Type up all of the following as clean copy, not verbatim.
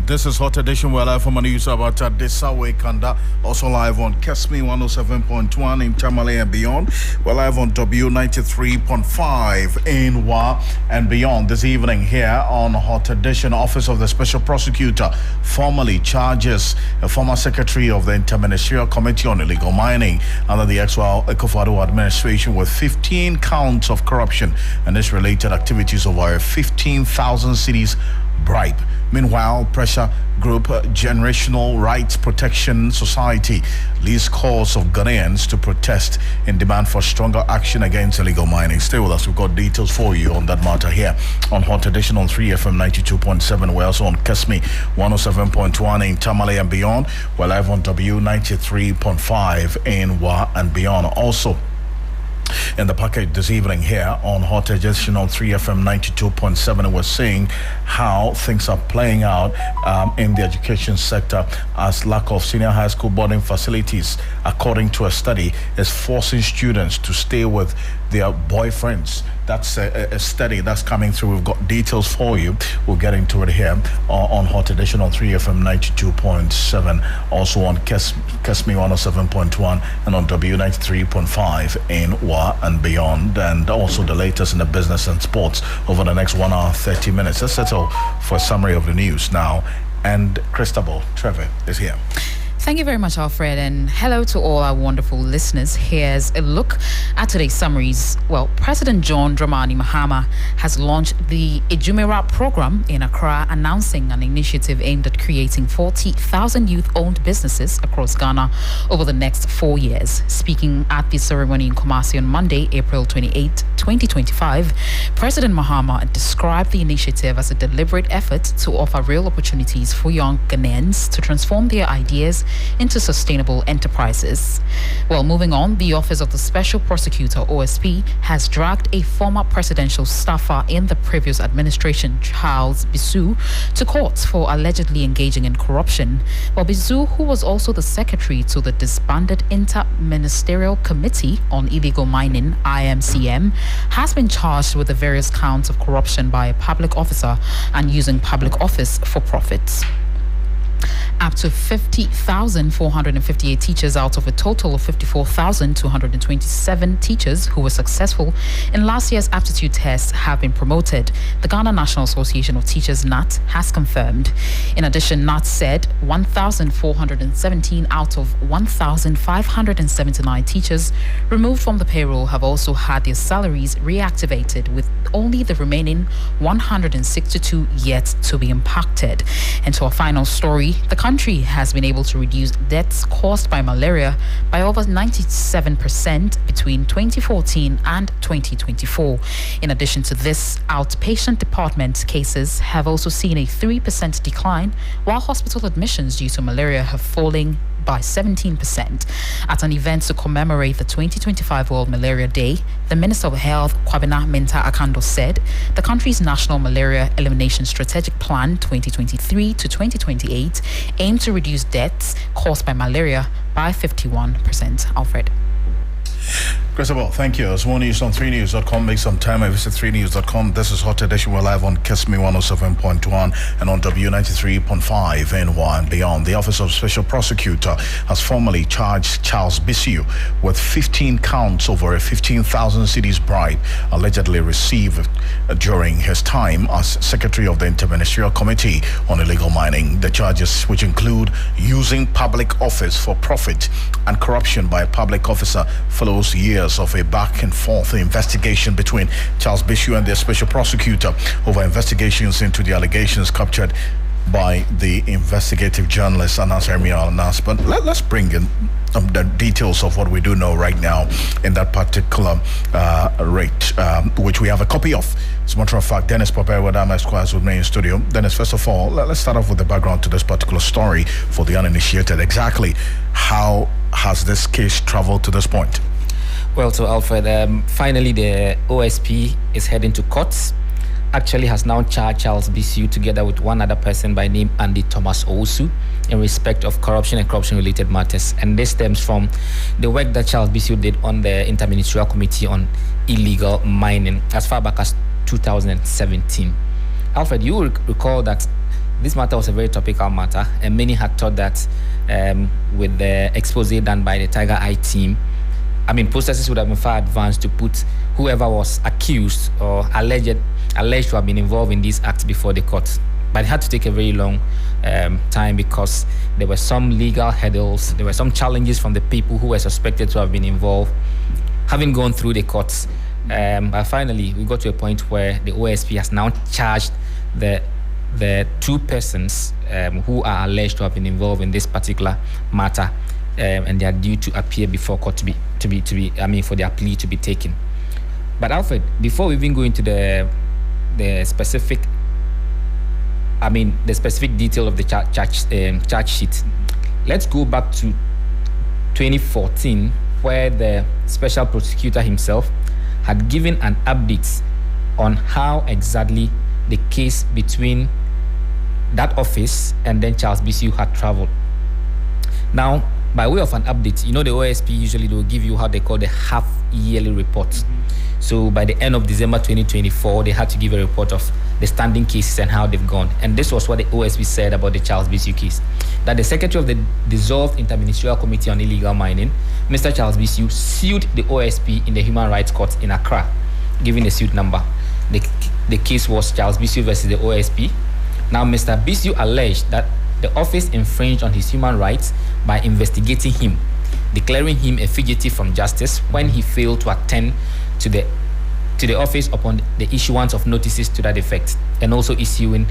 This is Hot Edition. We're live from a news about Desawe Kanda. Also live on Kesmi 107.1 in Tamale and beyond. We're live on W93.5 in Wa and beyond. This evening here on Hot Edition, Office of the Special Prosecutor formally charges a former secretary of the Interministerial Committee on Illegal Mining under the Alfred Akrofi administration with 15 counts of corruption and its related activities over 15,000 cedis bribe. Meanwhile, pressure group Generational Rights Protection Society leads calls of Ghanaians to protest in demand for stronger action against illegal mining. Stay with us. We've got details for you on that matter here on Hot Edition on 3FM 92.7. We're also on Kesmi 107.1 in Tamale and beyond. We're live on W93.5 in Wa and beyond. Also in the package this evening here on Hot Edition on 3FM 92.7, we're seeing how things are playing out in the education sector as lack of senior high school boarding facilities, according to a study, is forcing students to stay with their boyfriends. That's a study that's coming through. We've got details for you. We'll get into it here on Hot Edition on 3FM 92.7, also on Kesmi 107.1 and on W93.5 in Wa and beyond, and also the latest in the business and sports over the next 1 hour 30 minutes. Let's settle for a summary of the news now, and Christabel Trevor is here. Thank you very much, Alfred, and hello to all our wonderful listeners. Here's a look at today's summaries. Well, President John Dramani Mahama has launched the Ejumera program in Accra, announcing an initiative aimed at creating 40,000 youth-owned businesses across Ghana over the next 4 years. Speaking at the ceremony in Kumasi on Monday, April 28, 2025, President Mahama described the initiative as a deliberate effort to offer real opportunities for young Ghanaians to transform their ideas into sustainable enterprises. Well, moving on, the Office of the Special Prosecutor, OSP, has dragged a former presidential staffer in the previous administration, Charles Bisu, to court for allegedly engaging in corruption. Well, Bisu, who was also the secretary to the disbanded Inter-Ministerial Committee on Illegal Mining, IMCM, has been charged with the various counts of corruption by a public officer and using public office for profit. Up to 50,458 teachers out of a total of 54,227 teachers who were successful in last year's aptitude tests have been promoted. The Ghana National Association of Teachers, NAT, has confirmed. In addition, NAT said 1,417 out of 1,579 teachers removed from the payroll have also had their salaries reactivated, with only the remaining 162 yet to be impacted. And to our final story, the country has been able to reduce deaths caused by malaria by over 97% between 2014 and 2024. In addition to this, outpatient department cases have also seen a 3% decline, while hospital admissions due to malaria have fallen by 17%. At an event to commemorate the 2025 World Malaria Day, the Minister of Health, Kwabena Mensah Akando, said the country's National Malaria Elimination Strategic Plan 2023 to 2028 aimed to reduce deaths caused by malaria by 51%. Alfred. Christabel, thank you. As more news on 3news.com. Make some time. I visit 3news.com. This is Hot Edition. We're live on Kesmi 107.1 and on W93.5 in Wa and beyond. The Office of Special Prosecutor has formally charged Charles Bisu with 15 counts over a 15,000 cedis bribe allegedly received during his time as Secretary of the Interministerial Committee on Illegal Mining. The charges, which include using public office for profit and corruption by a public officer, follows years of a back and forth investigation between Charles Bisu and the Special Prosecutor over investigations into the allegations captured by the investigative journalist Anas Nas. But let's bring in the details of what we do know right now in that particular rate, which we have a copy of. As a matter of fact, Dennis Popper with Esquires with me in studio. Dennis, first of all, let's start off with the background to this particular story for the uninitiated. Exactly how has this case traveled to this point? Well, so Alfred, finally the OSP is heading to courts. Actually has now charged Charles Bisu together with one other person by name Andy Thomas Owusu in respect of corruption and corruption-related matters. And this stems from the work that Charles Bisu did on the Interministerial Committee on Illegal Mining as far back as 2017. Alfred, you will recall that this matter was a very topical matter, and many had thought that with the expose done by the Tiger Eye team, processes would have been far advanced to put whoever was accused or alleged to have been involved in these acts before the court. But it had to take a very long time because there were some legal hurdles, there were some challenges from the people who were suspected to have been involved, having gone through the courts. But finally, we got to a point where the OSP has now charged the two persons who are alleged to have been involved in this particular matter, and they are due to appear before court for their plea to be taken. But Alfred, before we even go into the specific detail of the charge sheet, let's go back to 2014, where the special prosecutor himself had given an update on how exactly the case between that office and then Charles Bissiou had traveled. Now, by way of an update, the OSP usually will give you how they call the half-yearly report. So by the end of December 2024, they had to give a report of the standing cases and how they've gone. And this was what the OSP said about the Charles Bissiou case. That the secretary of the dissolved Interministerial Committee on Illegal Mining, Mr. Charles Bissiou, sued the OSP in the Human Rights Court in Accra, giving the suit number. The case was Charles Bissiou versus the OSP. Now, Mr. Bissiou alleged that the office infringed on his human rights by investigating him, declaring him a fugitive from justice when he failed to attend to the office upon the issuance of notices to that effect, and also issuing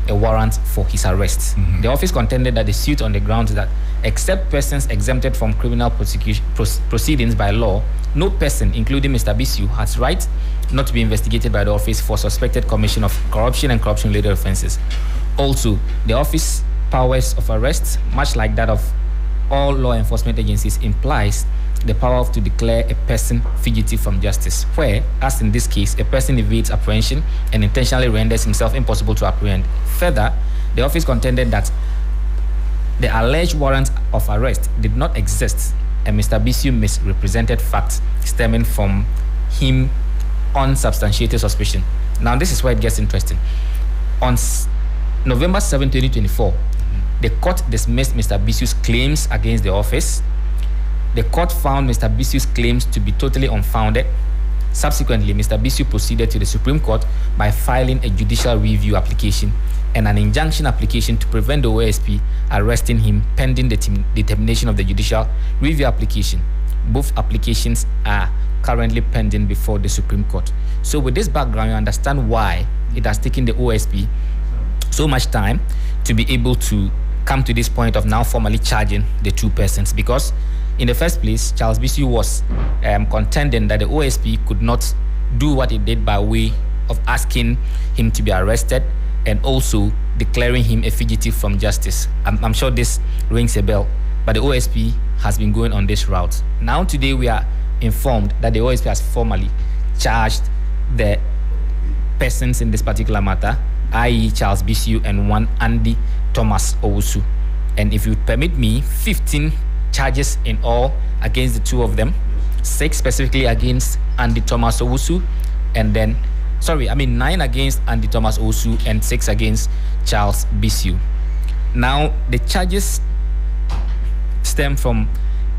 a warrant for his arrest. The office contended that the suit on the grounds that except persons exempted from criminal proceedings by law, no person, including Mr. Bissiou, has right not to be investigated by the office for suspected commission of corruption and corruption-related offences. Also, the office powers of arrest, much like that of all law enforcement agencies, implies the power to declare a person fugitive from justice, where, as in this case, a person evades apprehension and intentionally renders himself impossible to apprehend. Further, the office contended that the alleged warrant of arrest did not exist, and Mr. Bissiou misrepresented facts stemming from him unsubstantiated suspicion. Now, this is where it gets interesting. On November 7, 2024, the court dismissed Mr. Bissiou's claims against the office. The court found Mr. Bissiou's claims to be totally unfounded. Subsequently, Mr. Bissiou proceeded to the Supreme Court by filing a judicial review application and an injunction application to prevent the OSP arresting him pending the determination of the judicial review application. Both applications are currently pending before the Supreme Court. So with this background, you understand why it has taken the OSP so much time to be able to come to this point of now formally charging the two persons, because in the first place, Charles Bissiou was contending that the OSP could not do what it did by way of asking him to be arrested and also declaring him a fugitive from justice. I'm sure this rings a bell, but the OSP has been going on this route. Now today we are informed that the OSP has formally charged the persons in this particular matter, i.e. Charles Bissiou and one Andy Thomas Owusu. And if you permit me, 15 charges in all against the two of them, 6 specifically against Andy Thomas Owusu, and then 9 against Andy Thomas Owusu and 6 against Charles Bissiou. Now the charges stem from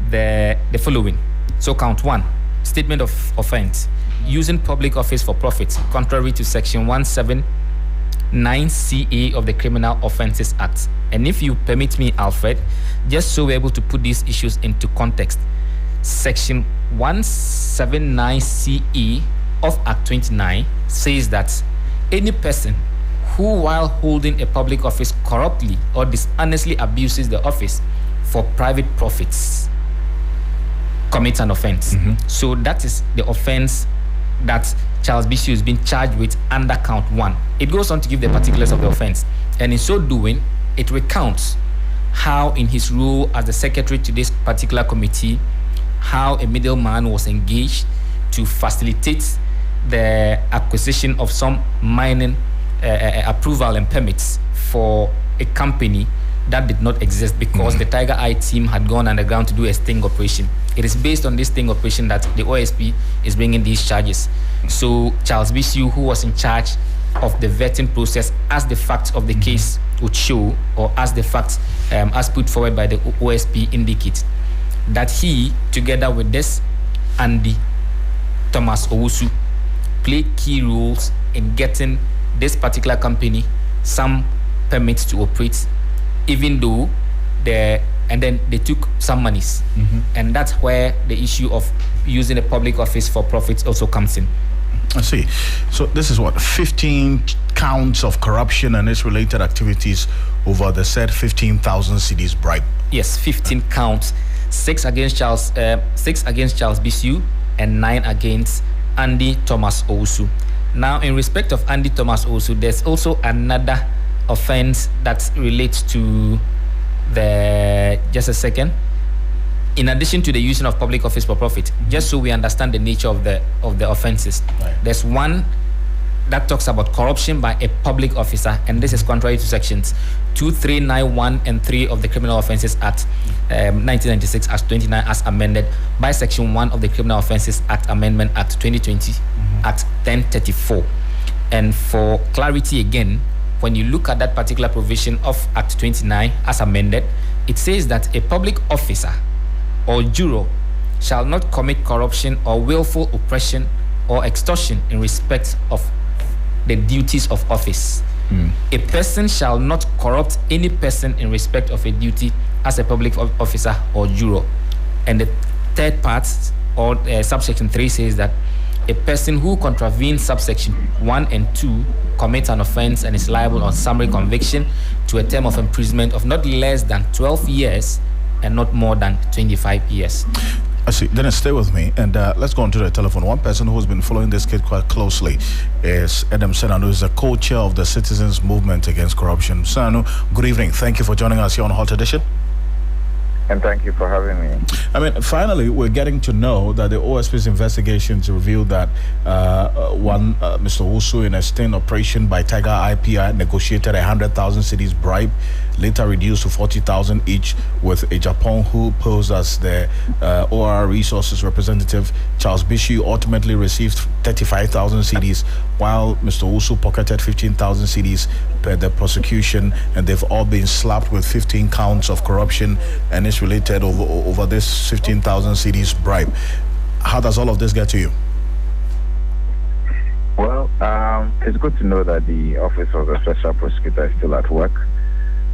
the following. So count 1, statement of offense, using public office for profit contrary to section 179CA of the Criminal Offences Act. And if you permit me, Alfred, just so we're able to put these issues into context, section 179CE of Act 29 says that any person who, while holding a public office, corruptly or dishonestly abuses the office for private profits commits an offense. So that is the offense that Charles Bissiou is being charged with under count 1. It goes on to give the particulars of the offense, and in so doing, it recounts how, in his role as the secretary to this particular committee, how a middleman was engaged to facilitate the acquisition of some mining approval and permits for a company that did not exist because the Tiger Eye team had gone underground to do a sting operation. It is based on this sting operation that the OSP is bringing these charges. So Charles Bissiou, who was in charge of the vetting process as the facts of the case would show, or as the facts as put forward by the OSP indicate, that he, together with this Andy Thomas Owusu, played key roles in getting this particular company some permits to operate, even though and then they took some monies. And that's where the issue of using a public office for profits also comes in. I see. So this is what, 15 counts of corruption and its related activities over the said 15,000 cedis bribe. Yes, 15 counts, 6 against Charles Bisu, and 9 against Andy Thomas Owusu. Now, in respect of Andy Thomas Owusu, there's also another offense that relates to just a second. In addition to the using of public office for profit, just so we understand the nature of the offenses, there's one that talks about corruption by a public officer, and this is contrary to sections 2391 and 3 of the Criminal Offences Act 1996 as 29 as amended by section 1 of the Criminal Offences Act Amendment Act 2020 Act 1034. And for clarity again, when you look at that particular provision of Act 29 as amended, it says that a public officer or juror shall not commit corruption or willful oppression or extortion in respect of the duties of office. A person shall not corrupt any person in respect of a duty as a public officer or juror. And the third part, or subsection 3, says that a person who contravenes subsection 1 and 2 commits an offense and is liable on summary conviction to a term of imprisonment of not less than 12 years and not more than 25 years. I see. Then stay with me, and let's go on to the telephone. One person who's been following this case quite closely is Adam Senanu, who is the co-chair of the Citizens Movement Against Corruption. Senanu, good evening. Thank you for joining us here on Hot Edition. And thank you for having me. I mean, finally, we're getting to know that the OSP's investigations revealed that Mr. Owusu, in a sting operation by Tiger IPI, negotiated 100,000 cedis bribe, later reduced to 40,000 each, with a Japan who posed as the OR Resources representative. Charles Bishi ultimately received 35,000 cedis, while Mr. Owusu pocketed 15,000 cedis per the prosecution, and they've all been slapped with 15 counts of corruption and it's related over this 15,000 cedis bribe. How does all of this get to you? Well, it's good to know that the Office of the Special Prosecutor is still at work.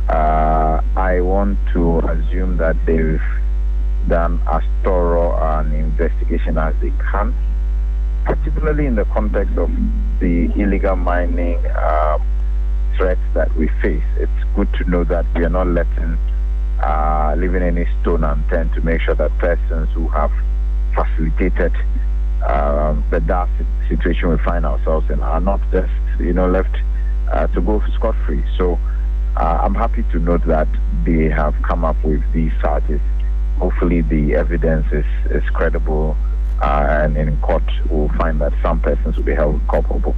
I want to assume that they've done as thorough an investigation as they can, particularly in the context of the illegal mining threats that we face. It's good to know that we are not leaving any stone unturned to make sure that persons who have facilitated the dark situation we find ourselves in are not just left to go scot-free. So I'm happy to note that they have come up with these charges. Hopefully the evidence is credible, and in court we'll find that some persons will be held culpable.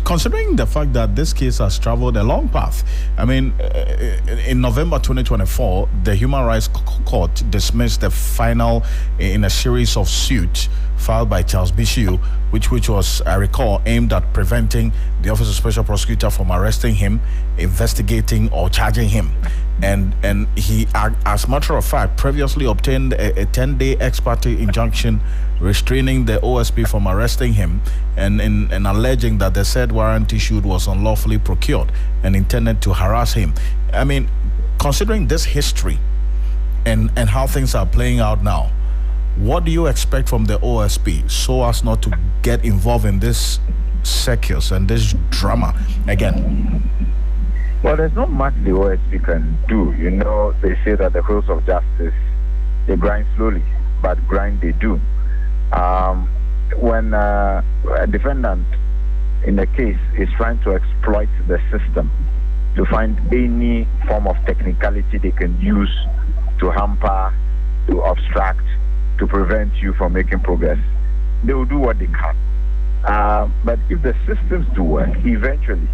Considering the fact that this case has traveled a long path, I mean, in November 2024, the Human Rights Court dismissed the final in a series of suits filed by Charles Bishi, which was, I recall, aimed at preventing the Office of Special Prosecutor from arresting him, investigating, or charging him. And he, as a matter of fact, previously obtained a 10-day ex parte injunction restraining the OSP from arresting him and alleging that the said warrant issued was unlawfully procured and intended to harass him. I mean, considering this history and how things are playing out now, what do you expect from the OSP so as not to get involved in this circus and this drama again? Well, there's not much the OSP can do. They say that the wheels of justice, they grind slowly, but grind they do. When a defendant in a case is trying to exploit the system to find any form of technicality they can use to hamper, to obstruct, to prevent you from making progress, they will do what they can. But if the systems do work, eventually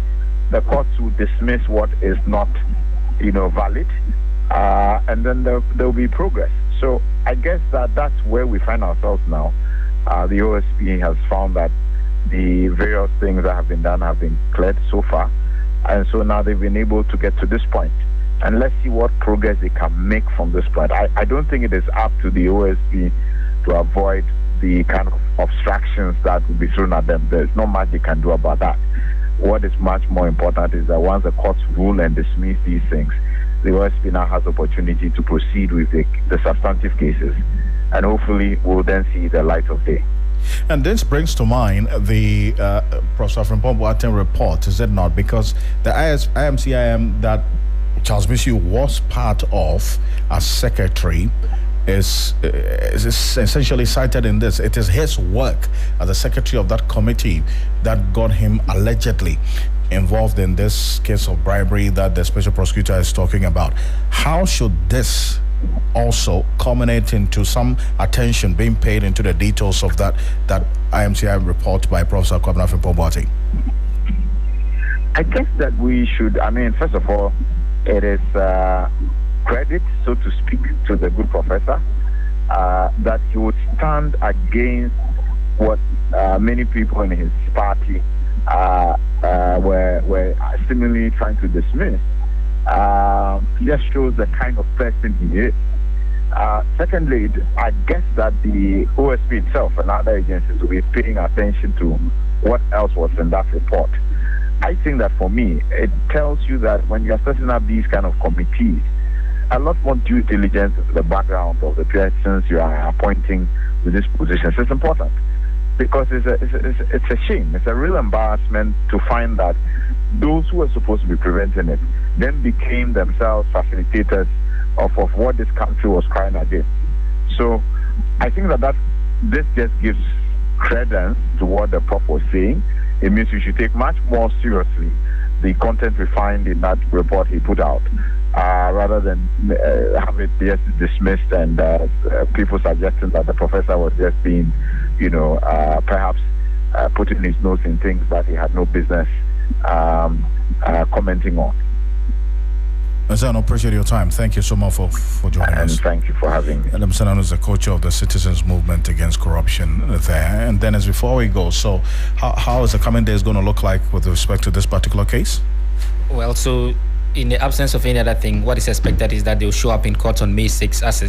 the courts will dismiss what is not, valid, and then there will be progress. So I guess that's where we find ourselves now. The OSP has found that the various things that have been done have been cleared so far. And so now they've been able to get to this point. And let's see what progress they can make from this point. I don't think it is up to the OSP to avoid the kind of obstructions that will be thrown at them. There's not much they can do about that. What is much more important is that once the courts rule and dismiss these things, the OSP now has the opportunity to proceed with the substantive cases, and hopefully we'll then see the light of day. And this brings to mind the Professor Frimpong report, is it not? Because the IMCIM that Charles Michew was part of as secretary is essentially cited in this. It is his work as the secretary of that committee that got him allegedly involved in this case of bribery that the special prosecutor is talking about. How should this also culminate into some attention being paid into the details of that IMCI report by Professor Kwabena Frimpong? I guess that we should, first of all, it is credit, so to speak, to the good professor that he would stand against what many people in his party were seemingly trying to dismiss. Just shows the kind of person he is. Secondly, I guess that the OSP itself and other agencies will be paying attention to what else was in that report. I think that for me, it tells you that when you're setting up these kind of committees, a lot more due diligence into the background of the persons you are appointing to these positions is important, because it's a shame, it's a real embarrassment to find that those who were supposed to be preventing it then became themselves facilitators of what this country was crying against. So I think that this just gives credence to what the prof was saying. It means we should take much more seriously the content we find in that report he put out, rather than have it just dismissed and people suggesting that the professor was just being, perhaps putting his nose in things that he had no business commenting on. I appreciate your time. Thank you so much for joining us. And thank you for having me. And I'm Sanan is the coach of the Citizens Movement Against Corruption there. And then, as before we go, so how is the coming days going to look like with respect to this particular case? Well, so in the absence of any other thing, what is expected is that they'll show up in court on May 6th as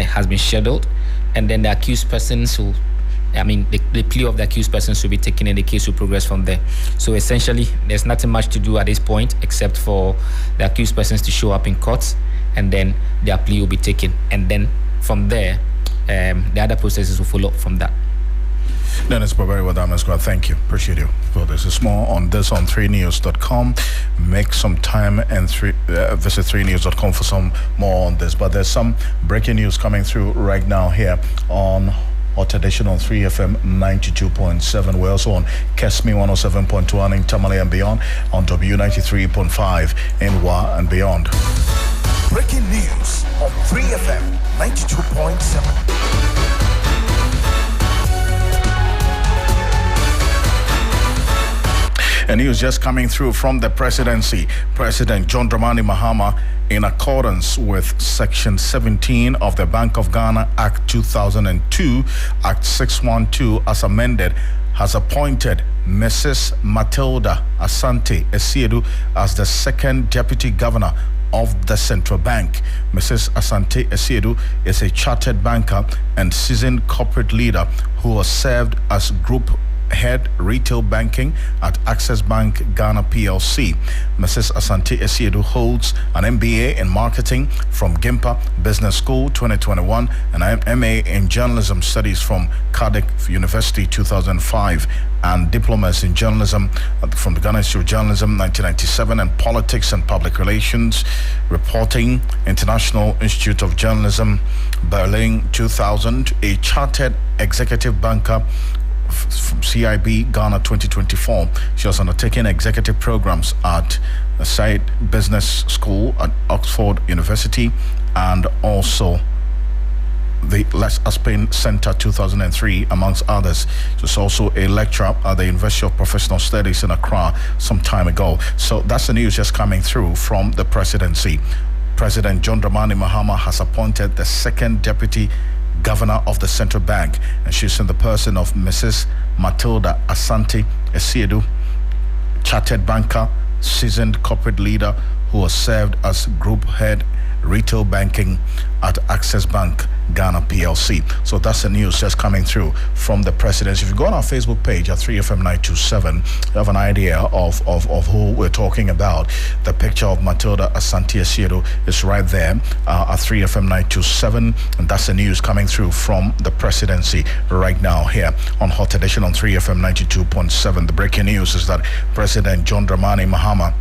has been scheduled, and then the accused persons who, the plea of the accused persons will be taken and the case will progress from there. So essentially, there's nothing much to do at this point except for the accused persons to show up in court, and then their plea will be taken. And then from there, the other processes will follow from that. Dennis Barberi with Amnesty Squad. Thank you. Appreciate you. For this is more on this on 3news.com. Make some time and visit 3news.com for some more on this. But there's some breaking news coming through right now here on Hot Edition on 3FM 92.7. We're also on Kesmi 107.1 in Tamale and beyond, on W93.5 in Wa and beyond. Breaking news on 3FM 92.7. A news just coming through from the presidency. President John Dramani Mahama, in accordance with Section 17 of the Bank of Ghana Act 2002, Act 612 as amended, has appointed Mrs. Matilda Asante Esiedu as the second deputy governor of the central bank. Mrs. Asante Esiedu is a chartered banker and seasoned corporate leader who has served as group head retail banking at Access Bank Ghana PLC. Mrs. Asante Esiedu holds an MBA in marketing from Gimpa Business School 2021 and an MA in journalism studies from Cardiff University 2005 and diplomas in journalism from the Ghana Institute of Journalism 1997 and politics and public relations reporting International Institute of Journalism Berlin 2000, a chartered executive banker from CIB Ghana 2024. She has undertaken executive programs at the Said Business School at Oxford University and also the Les Aspin Center 2003, amongst others. She was also a lecturer at the University of Professional Studies in Accra some time ago. So that's the news just coming through from the presidency. President John Dramani Mahama has appointed the second deputy Governor of the Central Bank, and she's in the person of Mrs. Matilda Asante Esiedu, chartered banker, seasoned corporate leader who has served as group head retail banking at Access Bank Ghana PLC. So that's the news that's coming through from the Presidency. If you go on our Facebook page at 3FM927, you have an idea of who we're talking about. The picture of Matilda Asante Esiedu is right there at 3FM927, and that's the news coming through from the Presidency right now here on Hot Edition on 3FM92.7. The breaking news is that President John Dramani Mahama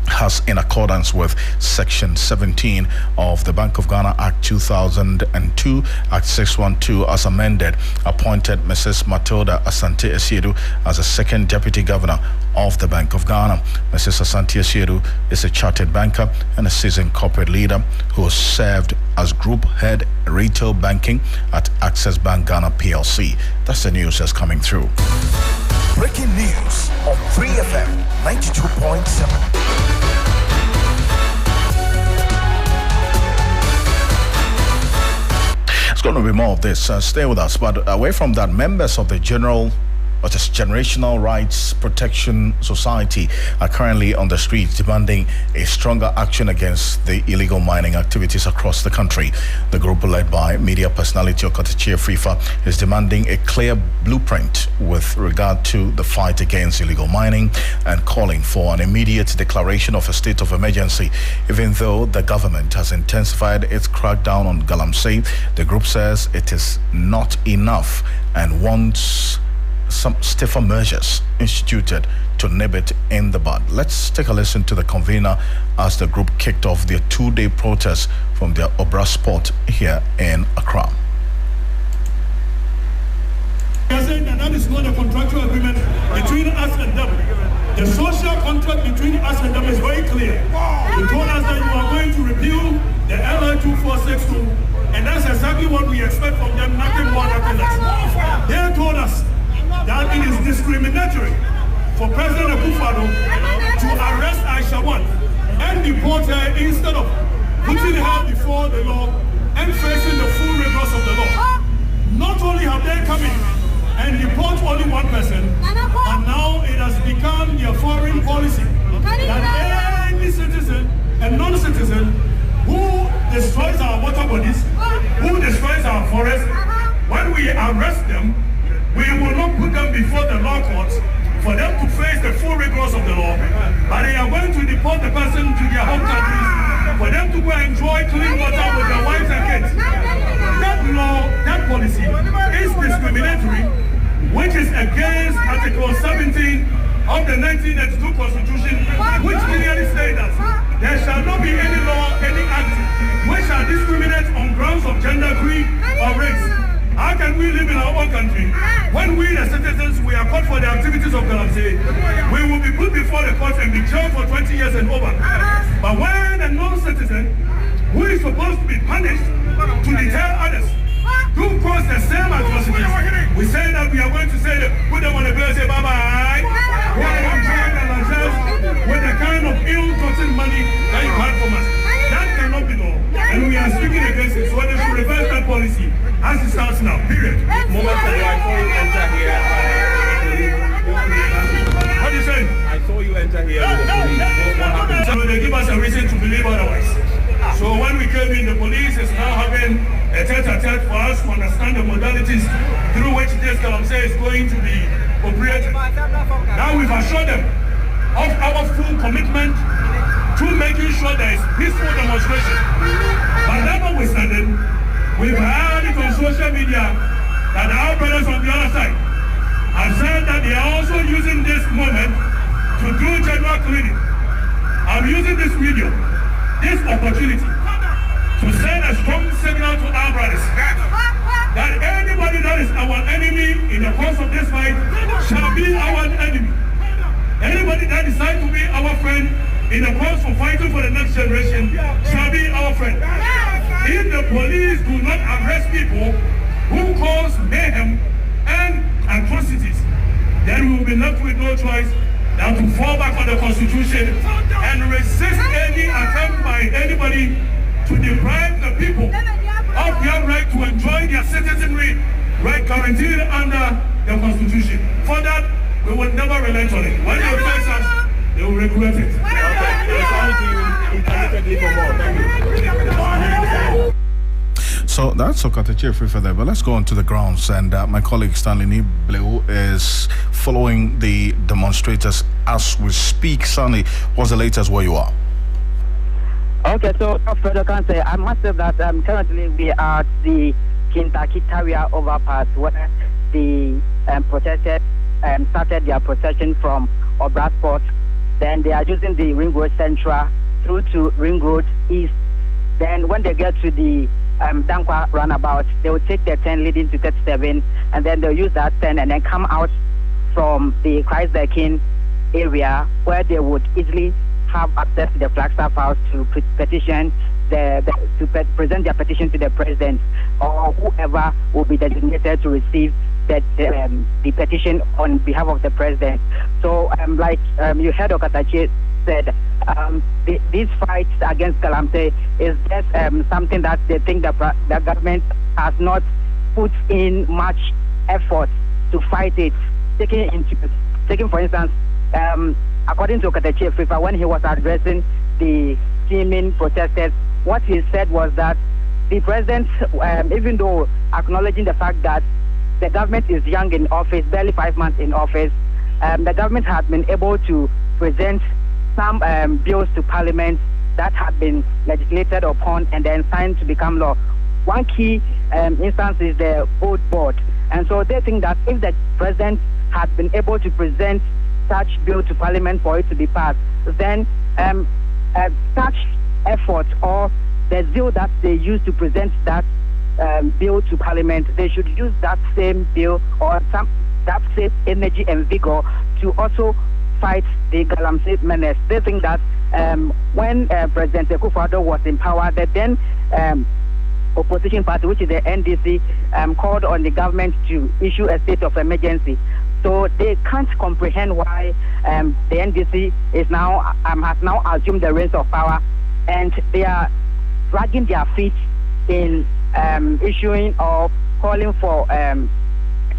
has, in accordance with Section 17 of the Bank of Ghana Act 2002, Act 612 as amended, appointed Mrs. Matilda Asante Esiedu as the second Deputy Governor of the Bank of Ghana. Mrs. Asante Esiedu is a chartered banker and a seasoned corporate leader who has served as Group Head Retail Banking at Access Bank Ghana PLC. That's the news that's coming through. Breaking news on 3FM 92.7. It's going to be more of this. Stay with us. But away from that, members of the Generational Rights Protection Society are currently on the streets demanding a stronger action against the illegal mining activities across the country. The group, led by media personality Okatachi Afrifa, is demanding a clear blueprint with regard to the fight against illegal mining and calling for an immediate declaration of a state of emergency. Even though the government has intensified its crackdown on Galamsey, the group says it is not enough and wants some stiffer measures instituted to nib it in the bud. Let's take a listen to the convener as the group kicked off their two-day protest from their Obra spot here in Accra. We are saying that is not a contractual agreement between us and them. The social contract between us and them is very clear. You told us that you are going to repeal the LI 2462, and that's exactly what we expect from them, nothing more, nothing less. They told us that it is discriminatory for President Akufo to arrest Aisha One and deport her instead of putting her before the law and facing the full rigors of the law. Not only have they come in and deport only one person, but now it has become their foreign policy that any citizen and non-citizen who destroys our water bodies, who destroys our forests, when we arrest them, we will not put them before the law courts for them to face the full rigors of the law, but they are going to deport the person to their home countries for them to go enjoy clean water with their wives and kids. That law, that policy is discriminatory, which is against Article 17 of the 1982 Constitution, which clearly states that there shall not be any law, any act, which shall discriminate on grounds of gender, creed, or race. How can we live in our own country when we, the citizens, we are caught for the activities of Galamsey? We will be put before the court and be jailed for 20 years and over. But when a non-citizen who is supposed to be punished to deter others do cause the same atrocities, we say that we are going to say that, put them on the bill and say bye-bye. We are enjoying ourselves with the kind of ill-gotten money that you had from us. That cannot be law. And we are speaking against it. So they should reverse that policy as it stands now, period. Momentarily, I saw you enter here. What do you say? I saw you enter here with the police. What happened? So they give us a reason to believe otherwise. So when we came in, the police is now having a tete-a-tete for us to understand the modalities through which this Galamsey is going to be operated. Now we've assured them of our full commitment to making sure there is peaceful demonstration. But notwithstanding, we've heard it on social media that our brothers on the other side have said that they are also using this moment to do general cleaning. I'm using this video, this opportunity, to send a strong signal to our brothers that anybody that is our enemy in the course of this fight shall be our enemy. Anybody that decides to be our friend in the course of fighting for the next generation shall be our friend. If the police do not arrest people who cause mayhem and atrocities, then we will be left with no choice than to fall back on the Constitution and resist any attempt by anybody to deprive the people of have right to enjoy their citizenry, right guaranteed under the Constitution. For that, we will never relent on it. When they face us, they will regret it. Okay, so it's to you intermittently for more. Thank you. So that's Okatachi Free for there, but let's go on to the grounds. And my colleague Stanley Nibleu is following the demonstrators as we speak. Stanley, what's the latest where you are? Okay, so Alfred Ocansey, I must say that currently we are at the Kintakitaria overpass where the protesters started their procession from Obrasport. Then they are using the Ring Road Central through to Ring Road East. Then when they get to the Dankwa roundabout, they will take the 10 leading to 37, and then they'll use that 10 and then come out from the Christ the King area where they would easily have access to the Flagstaff House to petition present their petition to the president or whoever will be designated to receive the petition on behalf of the president. So, like you heard Okatachi said, these fights against Galamsey is just something that they think the government has not put in much effort to fight it. Taking for instance, according to Okatachi Frifa, when he was addressing the teaming protesters, what he said was that the president, even though acknowledging the fact that the government is young in office, barely 5 months in office, the government has been able to present some bills to Parliament that have been legislated upon and then signed to become law. One key instance is the vote board. And so they think that if the president had been able to present such bill to Parliament for it to be passed, then such effort or the zeal that they use to present that bill to Parliament, they should use that same bill or that same energy and vigor to also fight the Galamsey menace. They think that when President Akufo-Addo was in power, the then opposition party, which is the NDC, called on the government to issue a state of emergency. So they can't comprehend why the NDC is now has now assumed the reins of power, and they are dragging their feet in issuing or calling for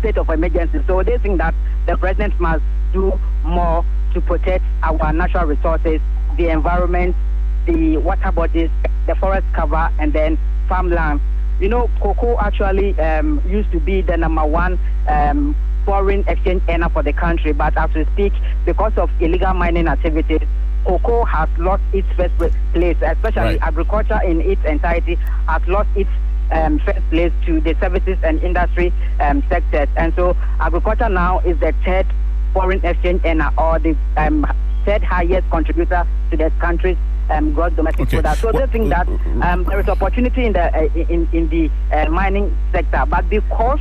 state of emergency. So they think that the president must do more to protect our natural resources, the environment, the water bodies, the forest cover, and then farmland. You know, cocoa actually used to be the #1 foreign exchange earner for the country, but as we speak, because of illegal mining activities, cocoa has lost its first place, especially agriculture in its entirety has lost its first place to the services and industry sectors. And so agriculture now is the third foreign exchange earner or the third highest contributor to the country's gross domestic product. So they think that there is opportunity in the mining sector, but because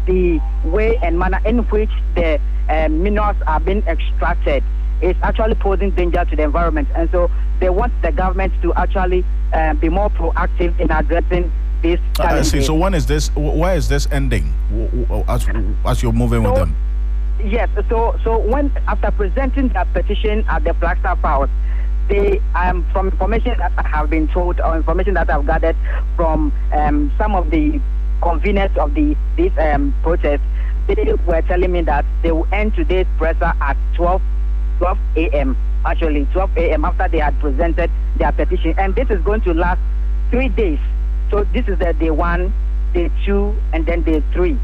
the way and manner in which the minerals are being extracted is actually posing danger to the environment, and so they want the government to actually be more proactive in addressing this challenge. I see. So when is this? Where is this ending? As you're moving with them? Yes. So when after presenting their petition at the Flagstaff House, they from information that I have been told or information that I've gathered from some of the conveners of this protest, they were telling me that they will end today's presser at 12 a.m. Actually, 12 a.m. after they had presented their petition, and this is going to last 3 days. So this is the day 1, day 2, and then day 3.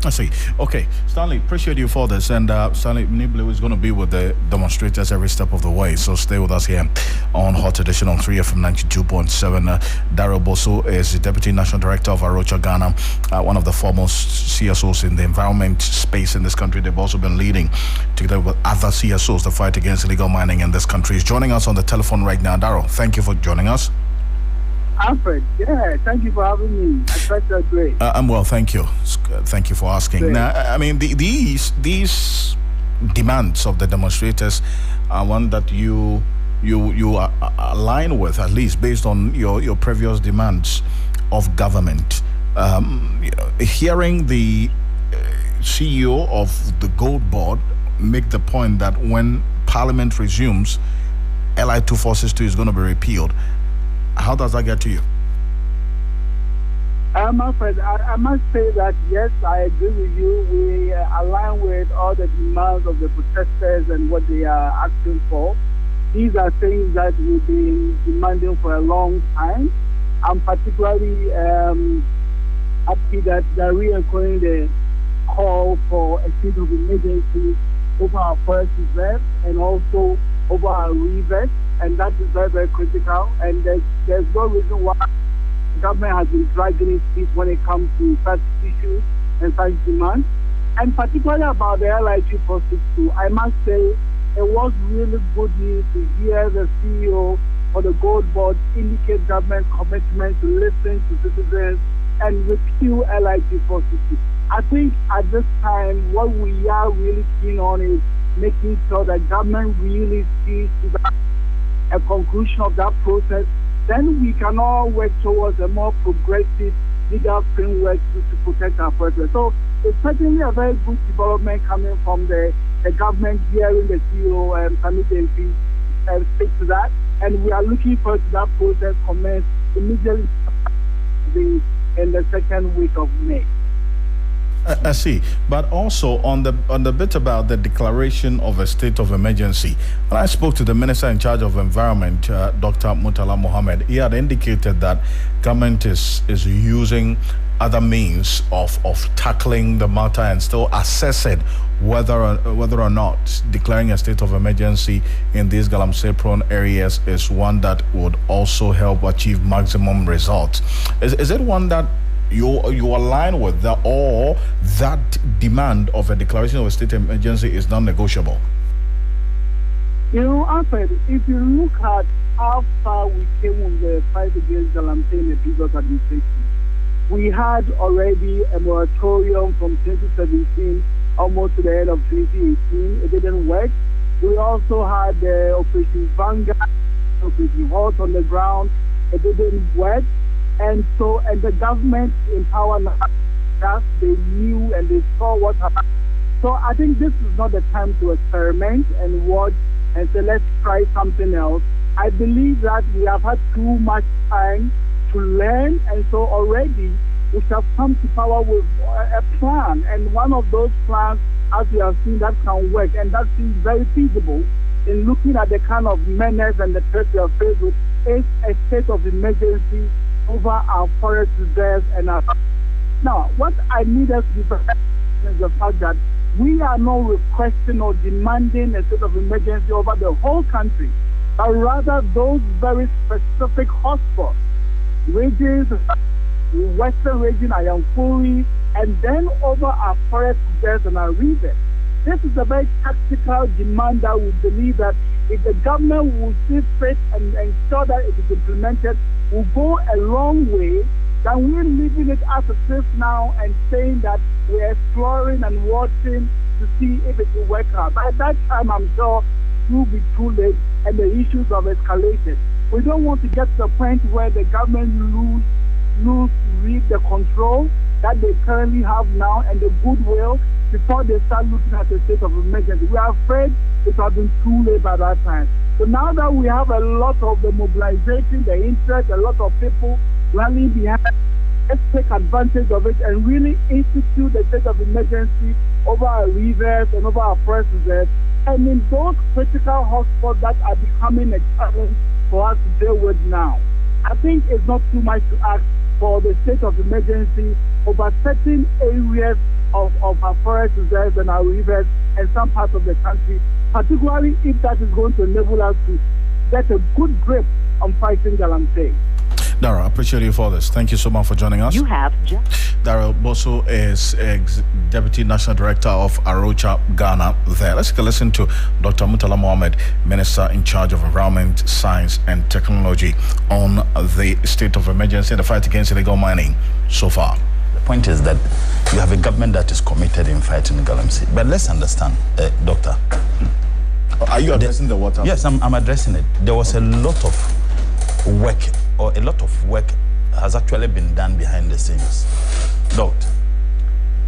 I see. Okay, Stanley, appreciate you for this. And Stanley Nibleu is going to be with the demonstrators every step of the way. So stay with us here on Hot Edition on 3FM 92.7. Daryl Boso is the Deputy National Director of Arocha Ghana, one of the foremost CSOs in the environment space in this country. They've also been leading, together with other CSOs, the fight against illegal mining in this country. He's joining us on the telephone right now. Daryl, thank you for joining us. Alfred, thank you for having me. I trust you're great. I'm well, thank you. Thank you for asking. Great. Now, I mean, these demands of the demonstrators are one that you align with, at least based on your previous demands of government. Hearing the CEO of the Gold Board make the point that when Parliament resumes, LI 2462 is going to be repealed. How does that get to you? Alfred, I must say that, yes, I agree with you. We align with all the demands of the protesters and what they are asking for. These are things that we've been demanding for a long time. I'm particularly happy that they're re-echoing the call for a state of emergency over our forest reserves and also over our rivers, and that is very, very critical. And there's no reason why the government has been dragging its feet when it comes to such issues and such demands. And particularly about the LIT 462, I must say it was really good news to hear the CEO of the Gold Board indicate government commitment to listen to citizens and repeal LIT 462. I think at this time, what we are really keen on is making sure that government really sees to that a conclusion of that process. Then we can all work towards a more progressive legal framework to protect our forest. So it's certainly a very good development coming from the government hearing the CEO and Presidency speak to that. And we are looking forward to that process commence immediately in the second week of May. I see, but also on the bit about the declaration of a state of emergency. When I spoke to the Minister in charge of Environment, Dr. Murtala Mohammed, he had indicated that government is using other means of tackling the matter and still assessing whether or not declaring a state of emergency in these galamsey-prone areas is one that would also help achieve maximum results. Is it one that you align with, that, or that demand of a declaration of a state of emergency is non-negotiable? You know, Alfred, if you look at how far we came with the fight against galamsey in the previous administration, we had already a moratorium from 2017 almost to the end of 2018. It didn't work. We also had the Operation Vanguard, Operation Halt on the ground. It didn't work. And the government in power now, they knew and they saw what happened. So I think this is not the time to experiment and watch and say, let's try something else. I believe that we have had too much time to learn, and so already we have come to power with a plan. And one of those plans, as we have seen, that can work, and that seems very feasible in looking at the kind of menace and the threat we are faced with, is a state of emergency over our forest reserves and our... Now, what I need us to be very is the fact that we are not requesting or demanding a state of emergency over the whole country, but rather those very specific hotspots, regions, the western region, Ayankuri, and then over our forest reserves and our rivers. This is a very tactical demand that we believe that if the government will see fit and ensure that it is implemented, will go a long way than we're leaving it as it is now and saying that we're exploring and watching to see if it will work out. By that time, I'm sure it will be too late and the issues have escalated. We don't want to get to the point where the government lose the control that they currently have now and the goodwill before they start looking at the state of emergency. We are afraid it has been too late by that time. So now that we have a lot of the mobilization, the interest, a lot of people rallying behind, let's take advantage of it and really institute the state of emergency over our rivers and over our forest reserves, and in those critical hotspots that are becoming a challenge for us to deal with now. I think it's not too much to ask for the state of emergency over certain areas of our forest reserves and our rivers and some parts of the country, particularly if that is going to enable us to get a good grip on fighting galamsey. Daryl, I appreciate you for this. Thank you so much for joining us. You have Daryl Bosso is Deputy National Director of Arocha, Ghana. There. Let's take a listen to Dr. Murtala Mohammed, Minister in charge of Environment, Science and Technology, on the state of emergency and the fight against illegal mining so far. The point is that you have a government that is committed in fighting galamsey. But let's understand, Doctor. Are you addressing the water? Yes, I'm addressing it. There was a lot of work, or a lot of work has actually been done behind the scenes. Doctor,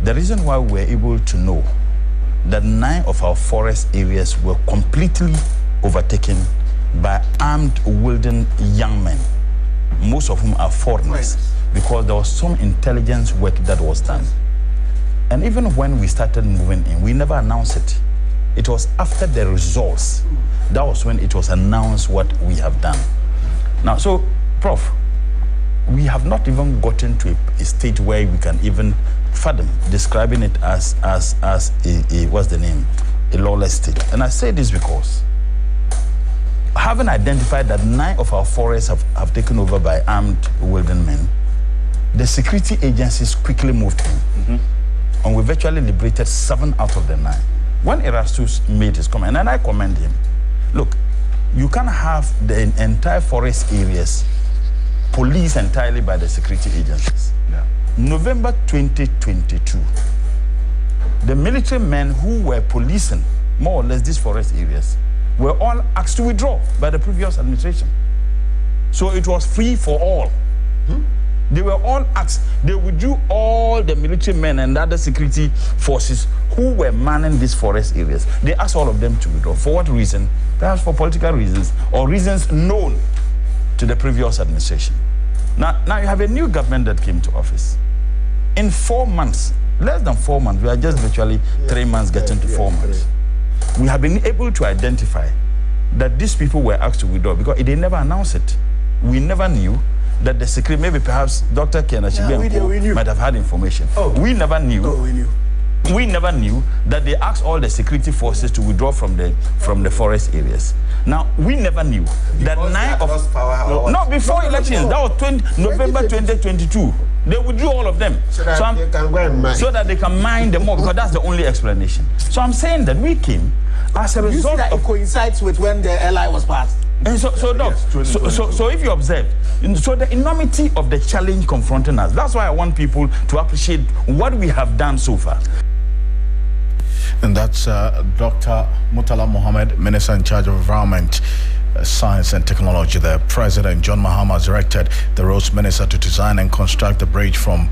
the reason why we're able to know that 9 of our forest areas were completely overtaken by armed, wielding young men most of whom are foreigners, because there was some intelligence work that was done. And even when we started moving in, we never announced it. It was after the results. That was when it was announced what we have done. Now, so, Prof, we have not even gotten to a state where we can even fathom describing it as a what's the name? A lawless state. And I say this because having identified that 9 of our forests have taken over by armed wielding men, the security agencies quickly moved in. And we virtually liberated 7 out of the 9. When Erastus made his comment, and I commend him, look, you can't have the entire forest areas policed entirely by the security agencies. Yeah. November 2022, the military men who were policing more or less these forest areas were all asked to withdraw by the previous administration. So it was free for all. They were all asked, they withdrew all the military men and other security forces who were manning these forest areas. They asked all of them to withdraw. For what reason? Perhaps for political reasons or reasons known to the previous administration. Now you have a new government that came to office. In 4 months, less than 4 months, we are just virtually 3 months getting to 4 months. We have been able to identify that these people were asked to withdraw because they never announced it. We never knew that the secret, maybe perhaps Dr. Kenachibe might have had information. We never knew. We never knew that they asked all the security forces to withdraw from the forest areas. Now, we never knew that 9 of... No, before elections, that was November 2022. They withdrew all of them. So that they can mine them more, because that's the only explanation. So I'm saying that we came as a result. You see that it coincides with when the LI was passed. And so if you observe, so the enormity of the challenge confronting us, that's why I want people to appreciate what we have done so far. And that's Dr. Murtala Mohammed, Minister in charge of Environment, Science and Technology. The President John Mahama has directed the Roads Minister to design and construct the bridge from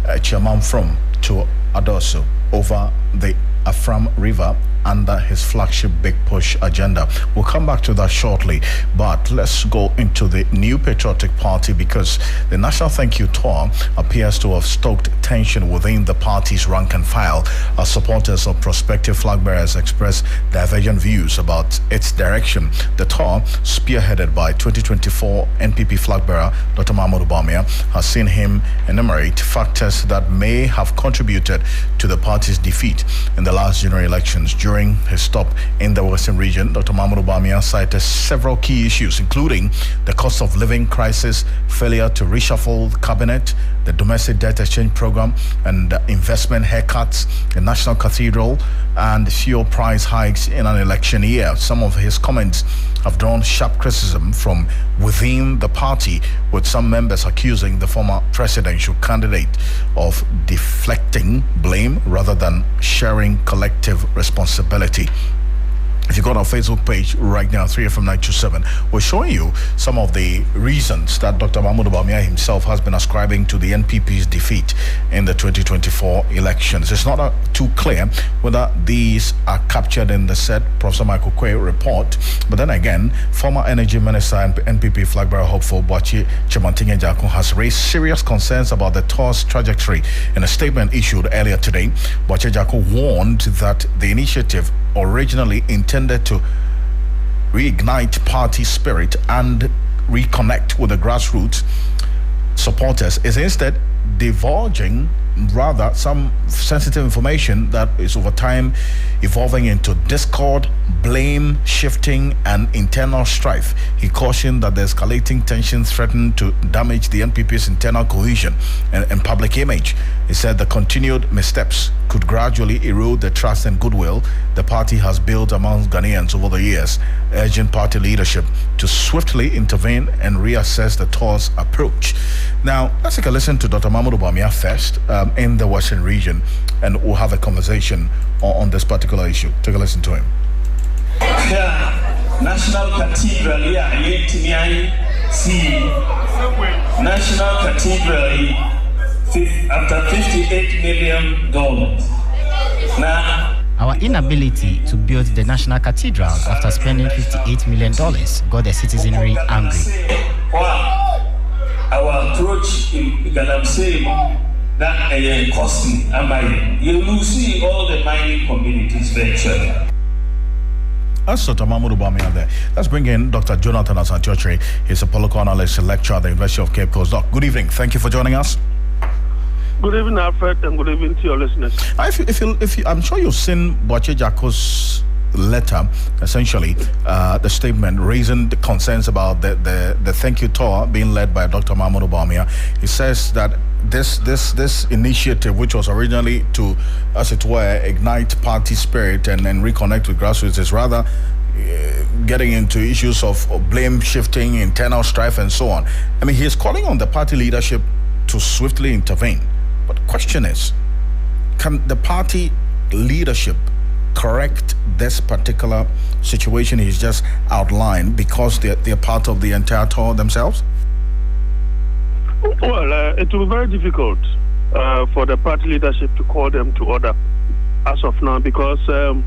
Chiamamfrom to Adoso over the Afram River under his flagship Big Push agenda. We'll come back to that shortly, but let's go into the New Patriotic Party, because the National Thank You Tour appears to have stoked tension within the party's rank and file as supporters of prospective flag bearers express divergent views about its direction. The tour, spearheaded by 2024 NPP flag bearer Dr. Mahmoud Bawumia, has seen him enumerate factors that may have contributed to the party's defeat in the last general elections. During his stop in the Western region, Dr. Mahmoud Bawumia cited several key issues, including the cost of living crisis, failure to reshuffle the cabinet, the domestic debt exchange program, and investment haircuts, the National Cathedral, and fuel price hikes in an election year. Some of his comments have drawn sharp criticism from within the party, with some members accusing the former presidential candidate of deflecting blame rather than sharing collective responsibility. If you go on our Facebook page right now, 3FM927, we're showing you some of the reasons that Dr. Mahmoud Bawumia himself has been ascribing to the NPP's defeat in the 2024 elections. It's not too clear whether these are captured in the said Professor Michael Quay report, but then again, former Energy Minister and NPP flag bearer hopeful Boakye Chimantinge Jaku has raised serious concerns about the tour's trajectory. In a statement issued earlier today, Boakye Jaku warned that the initiative, originally intended to reignite party spirit and reconnect with the grassroots supporters, is instead divulging rather some sensitive information that is over time evolving into discord, blame shifting, and internal strife. He cautioned that the escalating tensions threaten to damage the NPP's internal cohesion and public image. He said the continued missteps could gradually erode the trust and goodwill the party has built among Ghanaians over the years, urging party leadership to swiftly intervene and reassess the tour's approach. Now, let's take a listen to Dr. Mahmoud Bawumia first in the Western region, and we'll have a conversation on this particular issue. Take a listen to him. Yeah, National Cathedral, National Cathedral, after $58 million. Now, our inability to build the National Cathedral after spending $58 million got the citizenry angry. our approach in Galamsey that costly, you will see all the mining communities virtually. That's Dr. Mahmoud Bamia there. Let's bring in Dr. Jonathan Asantiotre. He's a political analyst and lecturer at the University of Cape Coast. Doc, good evening. Thank you for joining us. Good evening, Alfred, and good evening to your listeners. If you, I'm sure you've seen Boache Jaco's letter, essentially, the statement raising the concerns about the thank you tour being led by Dr. Mahmoud Bamia. He says that this initiative, which was originally to, as it were, ignite party spirit and reconnect with grassroots, is rather getting into issues of blame shifting, internal strife, and so on. I mean, he is calling on the party leadership to swiftly intervene. But the question is, can the party leadership correct this particular situation he's just outlined because they're part of the entire tour themselves? Well, it will be very difficult for the party leadership to call them to order as of now, because though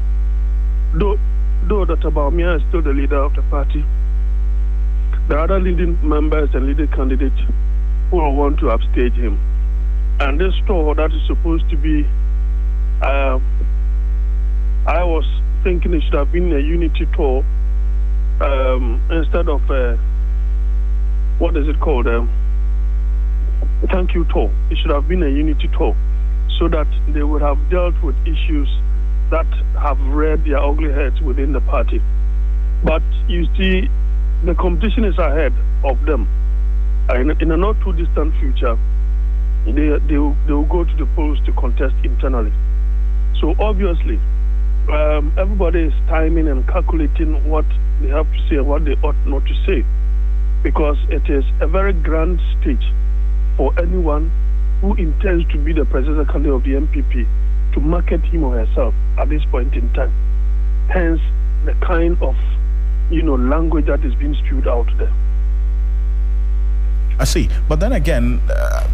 Dr. Bawumia is still the leader of the party, there are other leading members and leading candidates who will want to upstage him. And this tour that is supposed to be, I was thinking it should have been a unity tour instead of what is it called? Thank you tour. It should have been a unity tour, so that they would have dealt with issues that have reared their ugly heads within the party. But you see, the competition is ahead of them. In a not too distant future, they will go to the polls to contest internally. So obviously, everybody is timing and calculating what they have to say and what they ought not to say, because it is a very grand stage for anyone who intends to be the presidential candidate of the MPP to market him or herself at this point in time. Hence, the kind of language that is being spewed out there. I see, but then again,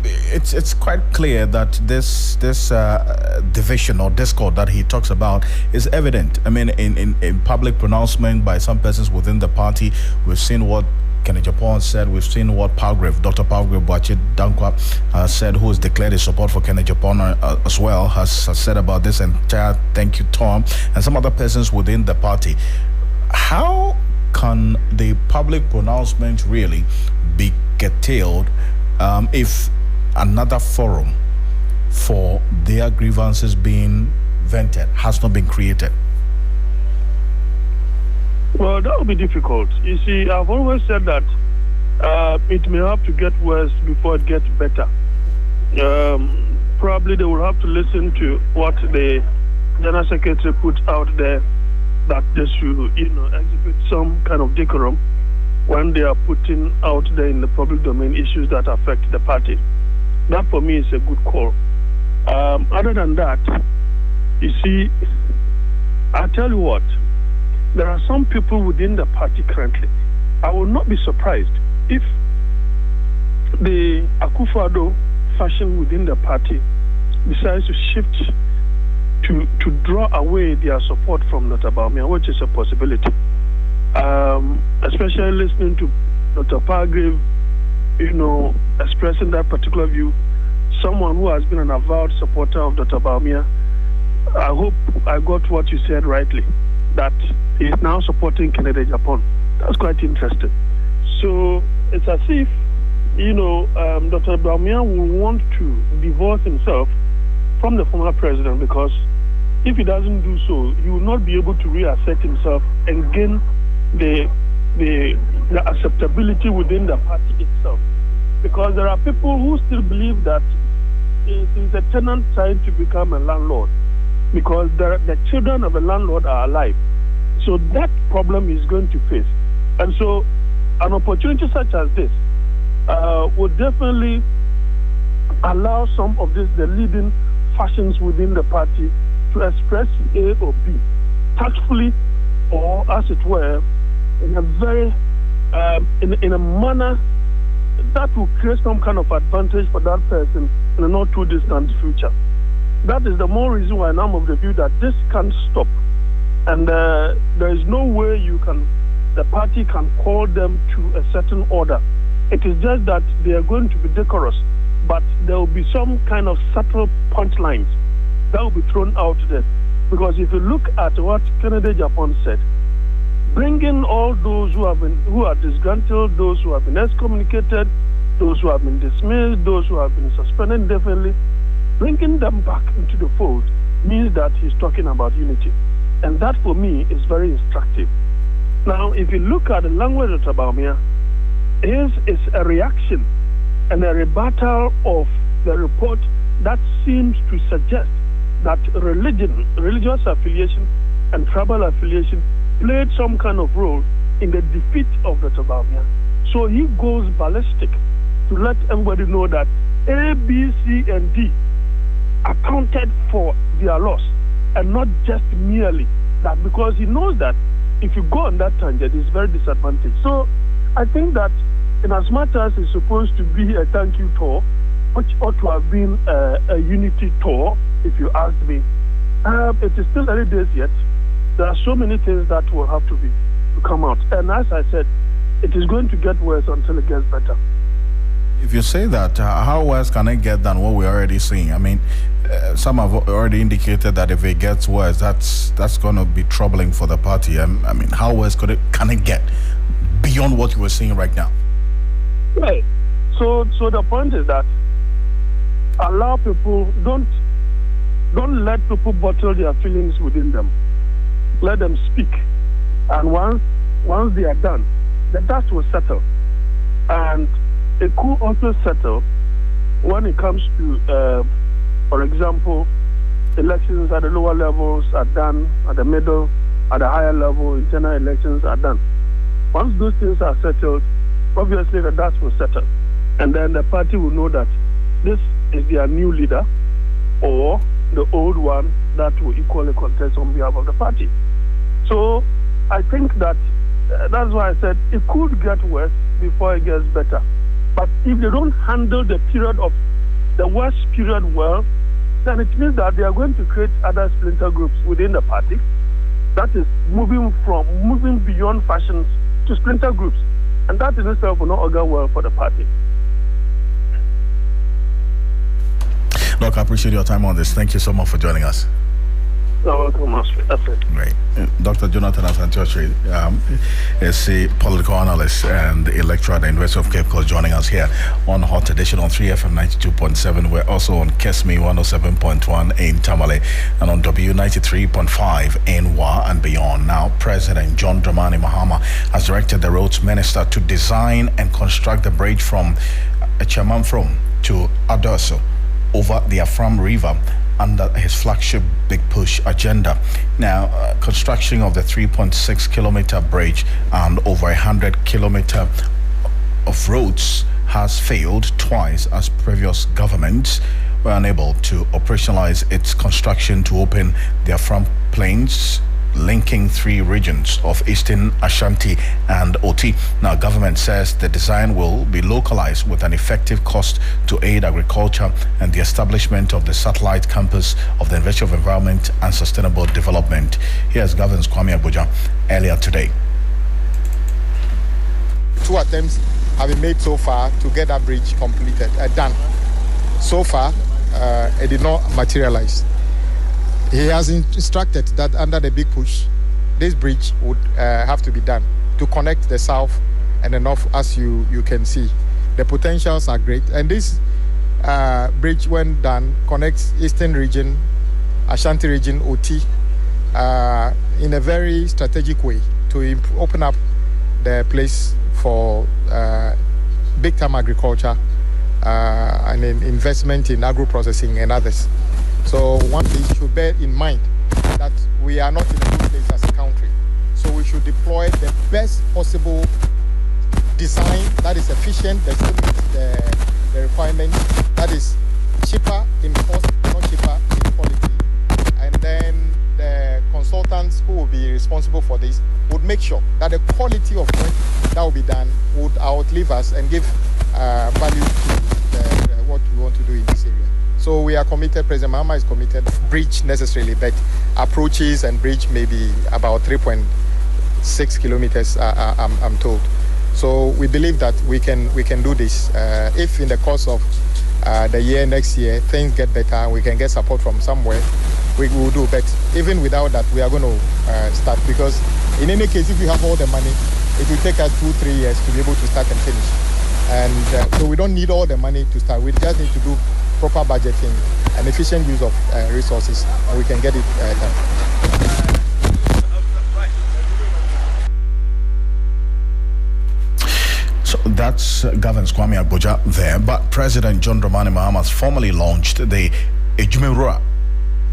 it's quite clear that this division or discord that he talks about is evident. I mean, in public pronouncement by some persons within the party, we've seen what Kenneth Japan said. We've seen what Dr. Palgrave Boache Dankwa said, who has declared his support for Kenneth Japan as well, has said about this entire thank you Tom, and some other persons within the party. How can the public pronouncement really be curtailed if another forum for their grievances being vented has not been created? Well, that will be difficult. You see, I've always said that it may have to get worse before it gets better. Probably they will have to listen to what the General Secretary put out there, that they should, exhibit some kind of decorum when they are putting out there in the public domain issues that affect the party. That, for me, is a good call. Other than that, you see, I tell you what, there are some people within the party currently. I will not be surprised if the Akufo-Addo faction within the party decides to shift to draw away their support from Dr. Bawumia, which is a possibility. Especially listening to Dr. Palgrave, expressing that particular view, someone who has been an avowed supporter of Dr. Bawumia. I hope I got what you said rightly, that he is now supporting Kennedy Japan. That's quite interesting. So it's as if, Dr. Bawumia will want to divorce himself from the former president, because if he doesn't do so, he will not be able to reassert himself and gain the acceptability within the party itself. Because there are people who still believe that it is a tenant trying to become a landlord, because the children of a landlord are alive. So that problem is going to face. And so an opportunity such as this would definitely allow some of the leading factions within the party to express A or B tactfully, or as it were, in a very in a manner that will create some kind of advantage for that person in a not too distant future. That is the more reason why I'm of the view that this can't stop, and there is no way the party can call them to a certain order It is just that they are going to be decorous, but there will be some kind of subtle punchlines that will be thrown out there. Because if you look at what Kennedy Japan said, bringing all those who are disgruntled, those who have been excommunicated, those who have been dismissed, those who have been suspended indefinitely, bringing them back into the fold means that he's talking about unity. And that, for me, is very instructive. Now, if you look at the language of Tabamia, his is a reaction and a rebuttal of the report that seems to suggest that religious affiliation and tribal affiliation played some kind of role in the defeat of the Tabamia. So he goes ballistic to let everybody know that A, B, C, and D accounted for their loss, and not just merely that, because he knows that if you go on that tangent, it's very disadvantaged. So I think that in as much as it's supposed to be a thank you tour, which ought to have been a unity tour, if you ask me, it is still early days yet. There are so many things that will have to come out. And as I said, it is going to get worse until it gets better. If you say that, how worse can it get than what we're already seeing? I mean, some have already indicated that if it gets worse, that's going to be troubling for the party. I mean, how worse can it get beyond what you were seeing right now? Right. So the point is that allow people, don't let people bottle their feelings within them. Let them speak. And once they are done, the dust will settle. And it could also settle when it comes to, for example, elections at the lower levels are done, at the middle, at the higher level, internal elections are done. Once those things are settled, obviously the dust will settle. And then the party will know that this is their new leader or the old one that will equally contest on behalf of the party. So I think that that's why I said it could get worse before it gets better. But if they don't handle the worst period well, then it means that they are going to create other splinter groups within the party. That is moving beyond factions to splinter groups. And that in itself will not augur well for the party. Look, I appreciate your time on this. Thank you so much for joining us. You're welcome, that's it. Great. Dr. Jonathan Asantiochi is a political analyst and electoral at the University of Cape Coast, joining us here on Hot Edition on 3FM 92.7. We're also on Kesmi 107.1 in Tamale and on W93.5 in Wa and beyond. Now, President John Dramani Mahama has directed the roads minister to design and construct the bridge from Chamamfrom to Adoso over the Afram River under his flagship Big Push agenda. Now, construction of the 3.6-kilometer bridge and over 100-kilometer of roads has failed twice as previous governments were unable to operationalize its construction to open the Afram Plains, linking three regions of Eastern Ashanti and Oti. Now, government says the design will be localized with an effective cost to aid agriculture and the establishment of the satellite campus of the University of Environment and Sustainable Development. Here's Governor Kwame Abuja earlier today. 2 attempts have been made so far to get that bridge completed, done. So far, it did not materialize. He has instructed that under the Big Push, this bridge would have to be done to connect the south and the north, as you can see. The potentials are great. And this bridge, when done, connects Eastern region, Ashanti region, Oti, in a very strategic way to open up the place for big-time agriculture and investment in agro-processing and others. So one thing you should bear in mind that we are not in a good place as a country. So we should deploy the best possible design that is efficient, that still meets the requirements, that is cheaper in cost, not cheaper in quality. And then the consultants who will be responsible for this would make sure that the quality of work that will be done would outlive us and give value to what we want to do in this area. So we are committed, President Mahama is committed, bridge necessarily, but approaches and bridge maybe about 3.6 kilometers, I'm told. So we believe that we can do this. If in the course of the year, next year, things get better, we can get support from somewhere, we will do. But even without that, we are going to start, because in any case, if you have all the money, it will take us 2-3 years to be able to start and finish. And so we don't need all the money to start. We just need to do proper budgeting and efficient use of resources, and we can get it done. So that's Governs Kwame Agboja there. But President John Dramani Mahama has formally launched the Ejumewura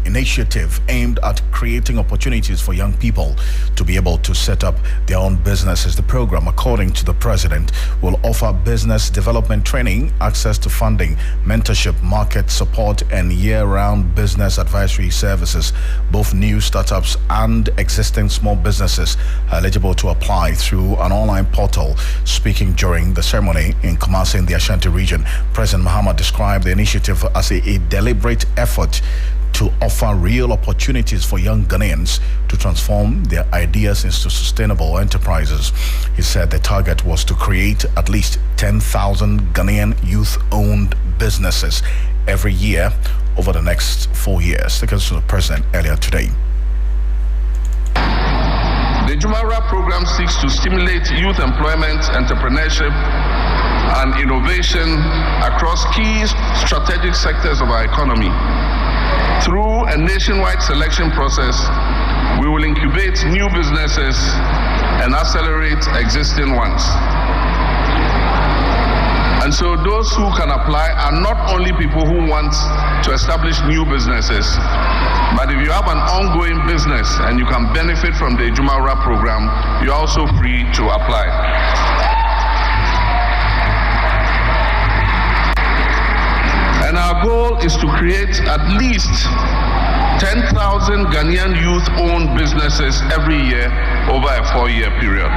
initiative aimed at creating opportunities for young people to be able to set up their own businesses. The program, according to the president, will offer business development training, access to funding, mentorship, market support, and year-round business advisory services. Both new startups and existing small businesses are eligible to apply through an online portal. Speaking during the ceremony in Kumasi in the Ashanti region, President Mahama described the initiative as a deliberate effort to offer real opportunities for young Ghanaians to transform their ideas into sustainable enterprises. He said the target was to create at least 10,000 Ghanaian youth-owned businesses every year over the next 4 years. Taken to the president earlier today. The Ejumewura program seeks to stimulate youth employment, entrepreneurship, and innovation across key strategic sectors of our economy. Through a nationwide selection process, we will incubate new businesses and accelerate existing ones. And so those who can apply are not only people who want to establish new businesses, but if you have an ongoing business and you can benefit from the Ejumewura program, you're also free to apply. And our goal is to create at least 10,000 Ghanaian youth-owned businesses every year over a 4-year period.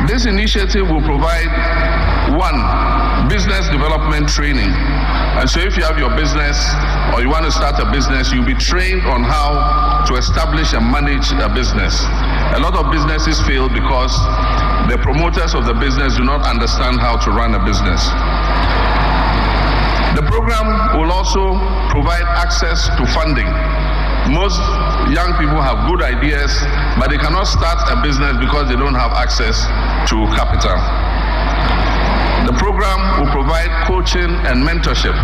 This initiative will provide, 1, business development training. And so if you have your business or you want to start a business, you'll be trained on how to establish and manage a business. A lot of businesses fail because the promoters of the business do not understand how to run a business. The program will also provide access to funding. Most young people have good ideas, but they cannot start a business because they don't have access to capital. The program will provide coaching and mentorship.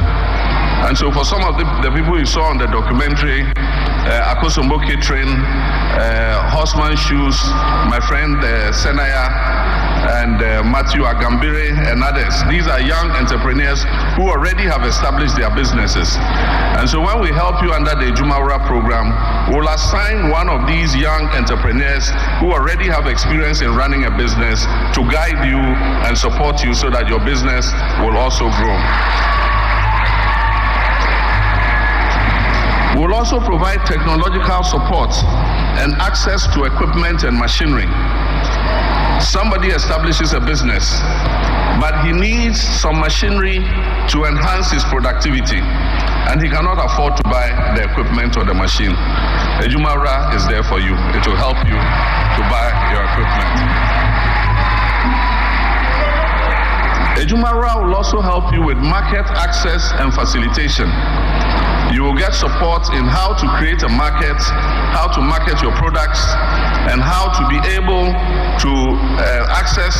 And so for some of the people you saw on the documentary, Akosombo Catering, Horseman Shoes, my friend Senaya, and Matthew Agambire and others. These are young entrepreneurs who already have established their businesses. And so when we help you under the Ejumewura program, we'll assign one of these young entrepreneurs who already have experience in running a business to guide you and support you so that your business will also grow. We'll also provide technological support and access to equipment and machinery. Somebody establishes a business, but he needs some machinery to enhance his productivity, and he cannot afford to buy the equipment or the machine. Ejumewura is there for you. It will help you to buy your equipment. Ejumewura will also help you with market access and facilitation. You will get support in how to create a market, how to market your products, and how to be able to access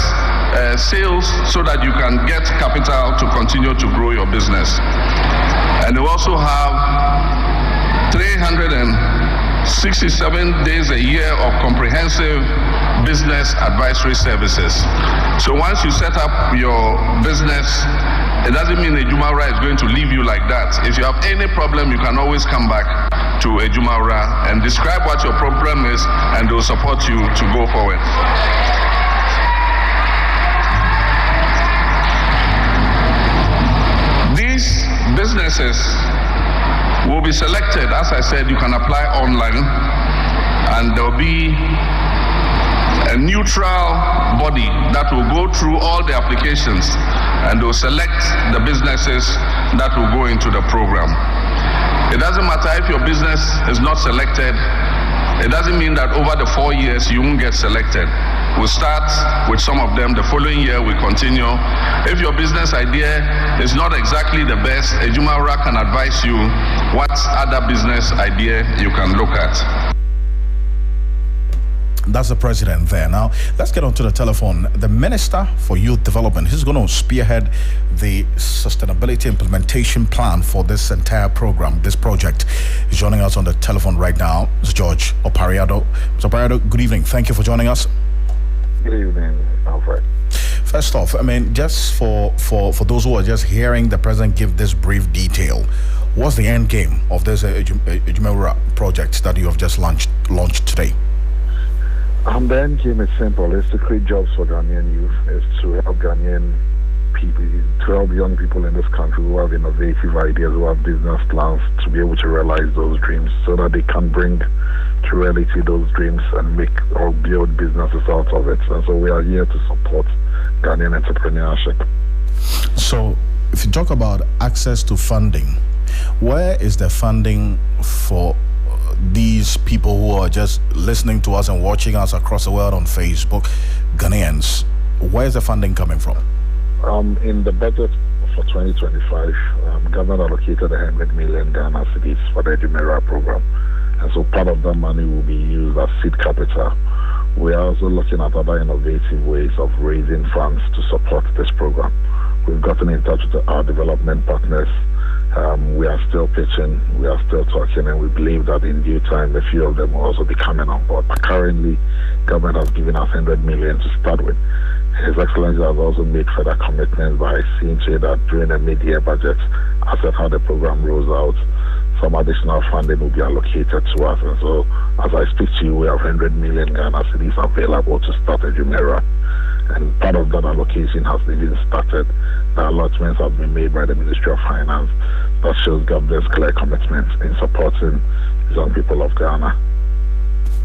sales so that you can get capital to continue to grow your business. And you also have 367 days a year of comprehensive business advisory services. So once you set up your business, it doesn't mean Ejumewura is going to leave you like that. If you have any problem, you can always come back to Ejumewura and describe what your problem is, and they'll support you to go forward. These businesses will be selected. As I said, you can apply online, and there'll be a neutral body that will go through all the applications, and they'll select the businesses that will go into the program. It doesn't matter if your business is not selected, It doesn't mean that over the 4 years you won't get selected. We'll start with some of them. The following year we continue. If your business idea is not exactly the best, Ejumara can advise you what other business idea you can look at. That's the president there. Now, let's get onto the telephone. The Minister for Youth Development, he's going to spearhead the sustainability implementation plan for this entire program, this project. He's joining us on the telephone right now. It's George Opariado. Mr. Opariado, good evening. Thank you for joining us. Good evening, Alfred. First off, I mean, just for those who are just hearing the president give this brief detail, what's the end game of this Ejumera project that you have just launched today? The end game is simple. It's to create jobs for Ghanaian youth. It's to help Ghanaian people, to help young people in this country who have innovative ideas, who have business plans, to be able to realize those dreams so that they can bring to reality those dreams and make or build businesses out of it. And so we are here to support Ghanaian entrepreneurship. So if you talk about access to funding, where is the funding for these people who are just listening to us and watching us across the world on Facebook, Ghanaians? Where's the funding coming from? In the budget for 2025, government allocated 100 million Ghana cedis for the Ejumera program. And so part of that money will be used as seed capital. We are also looking at other innovative ways of raising funds to support this program. We've gotten in touch with our development partners. We are still pitching, we are still talking, and we believe that in due time, a few of them will also be coming on board. But currently, government has given us 100 million to start with. His Excellency has also made further commitments by seeing to it that during the mid-year budget, as at how the program rolls out, some additional funding will be allocated to us. And so, as I speak to you, we have 100 million Ghana cedis available to start Ejumera. And part of that allocation has even started. The allotments have been made by the Ministry of Finance. That shows government's clear commitment in supporting young people of Ghana.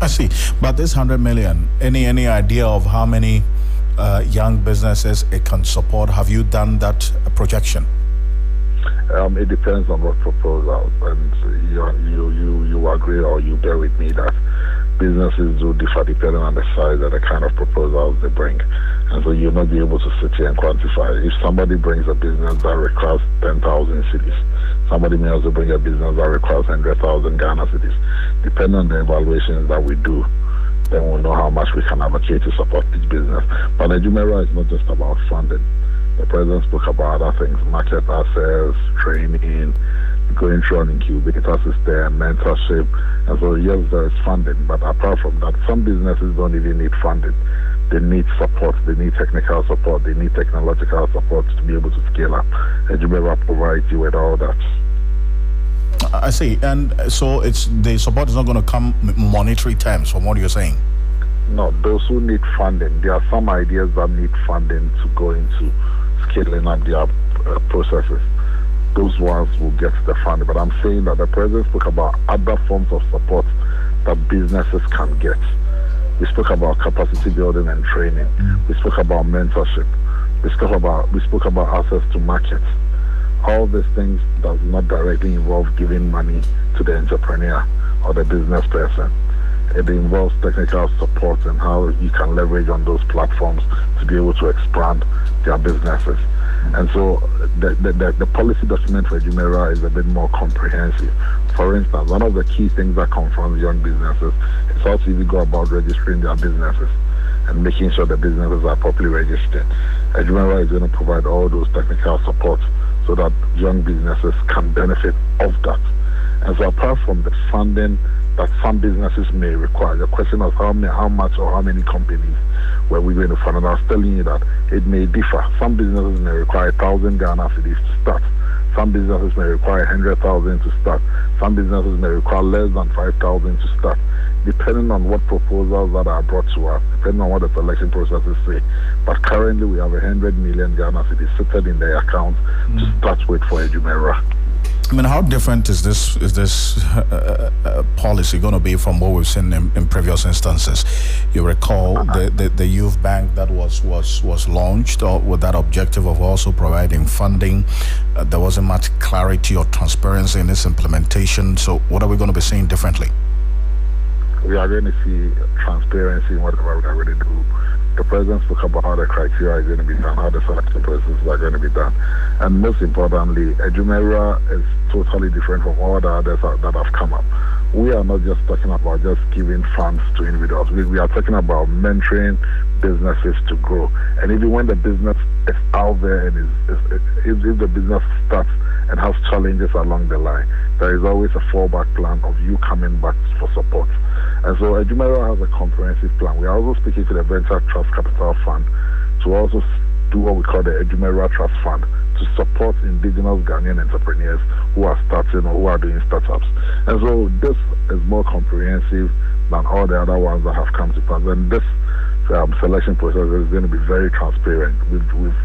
I see. But this 100 million, any idea of how many young businesses it can support? Have you done that projection? It depends on what proposal, and you agree or you bear with me that businesses do differ depending on the size and the kind of proposals they bring. And so you'll not be able to sit here and quantify. If somebody brings a business that requires 10,000 cedis, somebody may also bring a business that requires 100,000 Ghana cedis. Depending on the evaluations that we do, then we'll know how much we can allocate to support each business. But Ejumera is not just about funding. The president spoke about other things, market access, training, going through an incubator system, mentorship. And so, yes, there is funding. But apart from that, some businesses don't even need funding. They need support. They need technical support. They need technological support to be able to scale up. Ejumera provides you with all that. I see. And so the support is not going to come monetary terms from what you're saying? No, those who need funding, there are some ideas that need funding to go into scaling up their processes. Those ones will get the funding. But I'm saying that the president spoke about other forms of support that businesses can get. We spoke about capacity building and training. We spoke about mentorship. We spoke about access to markets. All these things does not directly involve giving money to the entrepreneur or the business person. It involves technical support and how you can leverage on those platforms to be able to expand their businesses. And so the policy document for Ejumera is a bit more comprehensive. For instance, one of the key things that confronts young businesses is how to even go about registering their businesses and making sure the businesses are properly registered. Ejumera is going to provide all those technical support so that young businesses can benefit of that. And so apart from the funding that some businesses may require, the question of how much or how many companies were we going to fund, and I was telling you that it may differ. Some businesses may require 1,000 Ghana cedis to start. Some businesses may require 100,000 to start. Some businesses may require less than 5,000 to start, depending on what proposals that are brought to us, depending on what the selection processes say. But currently we have 100 million Ghana cedis seated in their account to start with for Ejumera. I mean, how different is this policy going to be from what we've seen in previous instances? You recall the youth bank that was launched with that objective of also providing funding. There wasn't much clarity or transparency in its implementation. So what are we going to be seeing differently? we are going to see transparency in whatever we are going to do. The president spoke about how the criteria is going to be done, how the selection processes are going to be done. And most importantly, Ejumera is totally different from all the others that have come up. We are not just talking about just giving funds to individuals. We are talking about mentoring businesses to grow. And even when the business is out there and if the business starts and has challenges along the line, there is always a fallback plan of you coming back for support. And so Ejumera has a comprehensive plan. We are also speaking to the Venture Trust Capital Fund to also do what we call the Ejumera Trust Fund to support indigenous Ghanaian entrepreneurs who are starting or who are doing startups. And so this is more comprehensive than all the other ones that have come to pass. And this selection process is going to be very transparent.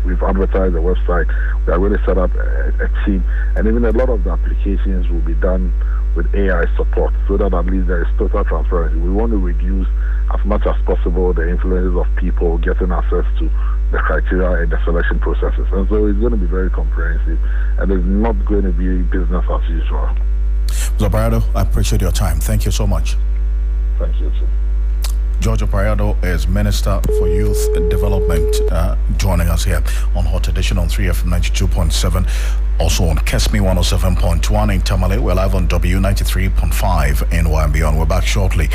We've advertised the website. We are going to set up a team, and even a lot of the applications will be done with AI support, so that at least there is total transparency. We want to reduce as much as possible the influences of people getting access to the criteria and the selection processes. And so it's going to be very comprehensive, and it's not going to be business as usual. Mr. Parado, I appreciate your time. Thank you so much. Thank you, too. George Parado is Minister for Youth Development, joining us here on Hot Edition on 3FM 92.7, also on Kesmi 107.1 in Tamale. We're live on W93.5 in and beyond. We're back shortly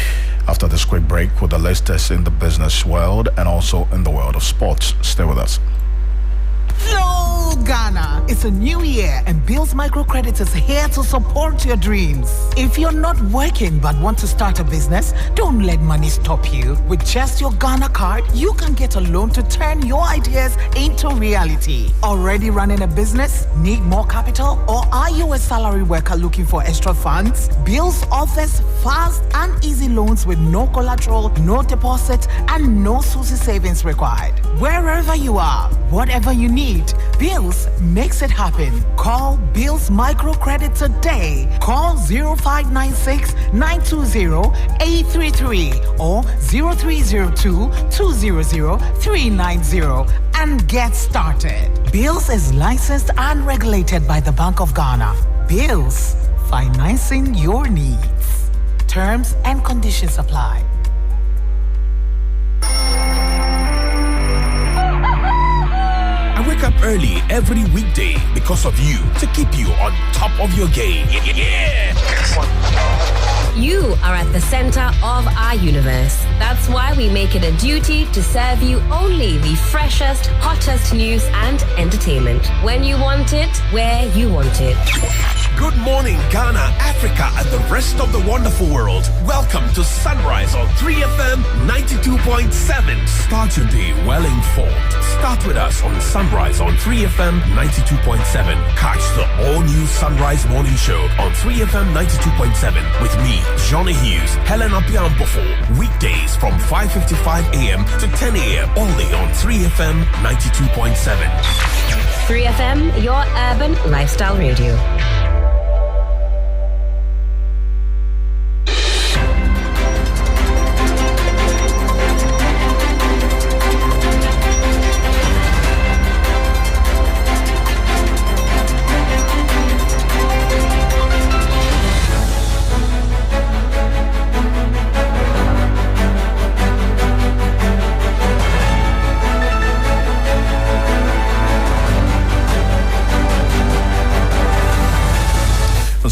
after this quick break with the latest in the business world and also in the world of sports. Stay with us. Hello, Ghana. It's a new year and Bills Microcredit is here to support your dreams. If you're not working but want to start a business, don't let money stop you. With just your Ghana card, you can get a loan to turn your ideas into reality. Already running a business? Need more capital? Or are you a salary worker looking for extra funds? Bills offers fast and easy loans with no collateral, no deposit, and no SUSI savings required. Wherever you are, whatever you need, Bills makes it happen. Call Bills Microcredit today. Call 0596 920 833 or 0302 200 390 and get started. Bills is licensed and regulated by the Bank of Ghana. Bills, financing your needs. Terms and conditions apply. Wake up early every weekday because of you, to keep you on top of your game. Yeah! You are at the center of our universe. That's why we make it a duty to serve you only the freshest, hottest news and entertainment. When you want it, where you want it. Good morning, Ghana, Africa, and the rest of the wonderful world. Welcome to Sunrise on 3FM 92.7. Start your day well informed. Start with us on Sunrise on 3FM 92.7. Catch the all-new Sunrise Morning Show on 3FM 92.7 with me, Johnny Hughes, Helen Apiambofo. Weekdays from 5:55 a.m. to 10 a.m. only on 3FM 92.7. 3FM, your urban lifestyle radio.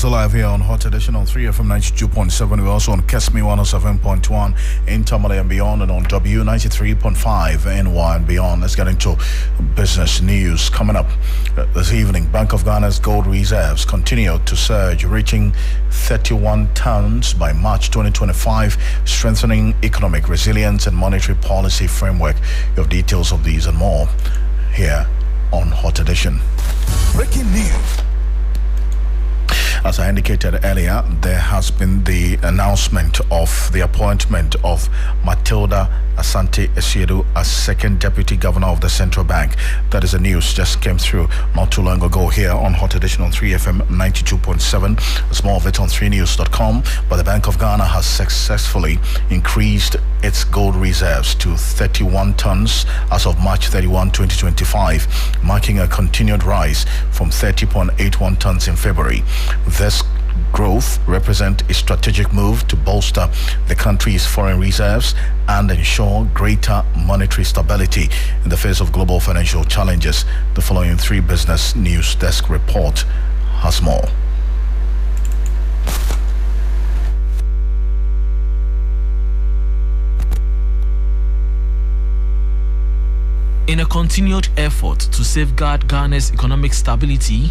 Live here on Hot Edition on 3FM 92.7. We're also on Kesmi 107.1 in Tamale and beyond, and on W93.5 in and beyond. Let's get into business news. Coming up this evening, Bank of Ghana's gold reserves continue to surge, reaching 31 tons by March 2025, strengthening economic resilience and monetary policy framework. You have details of these and more here on Hot Edition. Breaking news. As I indicated earlier, there has been the announcement of the appointment of Matilda Asante Esiedu as second deputy governor of the central bank. That is the news just came through not too long ago here on Hot Edition on 3FM 92.7. There's more of it on 3news.com. But the Bank of Ghana has successfully increased its gold reserves to 31 tons as of March 31, 2025, marking a continued rise from 30.81 tons in February. This growth represent a strategic move to bolster the country's foreign reserves and ensure greater monetary stability in the face of global financial challenges. The following 3 Business News Desk report has more. In a continued effort to safeguard Ghana's economic stability,